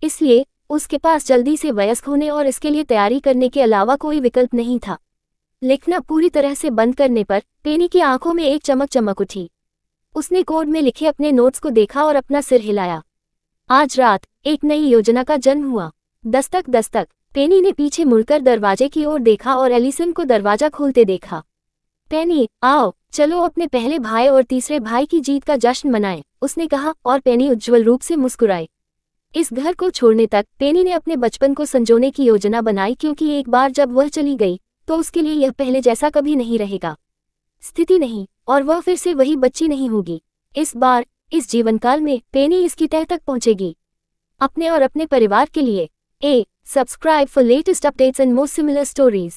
इसलिए उसके पास जल्दी से वयस्क होने और इसके लिए तैयारी करने के अलावा कोई विकल्प नहीं था। लिखना पूरी तरह से बंद करने पर पेनी की आंखों में एक चमक चमक उठी। उसने कोड में लिखे अपने नोट्स को देखा और अपना सिर हिलाया। आज रात एक नई योजना का जन्म हुआ। दस्तक दस्तक। पेनी ने पीछे मुड़कर दरवाजे की ओर देखा और एलिसन को दरवाजा खोलते देखा। पेनी, आओ, चलो अपने पहले भाई और तीसरे भाई की जीत का जश्न मनाएं, उसने कहा और पेनी उज्ज्वल रूप से मुस्कुराई। इस घर को छोड़ने तक पेनी ने अपने बचपन को संजोने की योजना बनाई क्योंकि एक बार जब वह चली गई तो उसके लिए यह पहले जैसा कभी नहीं रहेगा। स्थिति नहीं, और वह फिर से वही बच्ची नहीं होगी। इस बार इस जीवनकाल में पेनी इसकी तह तक पहुंचेगी, अपने और अपने परिवार के लिए। Subscribe for latest updates and more similar stories.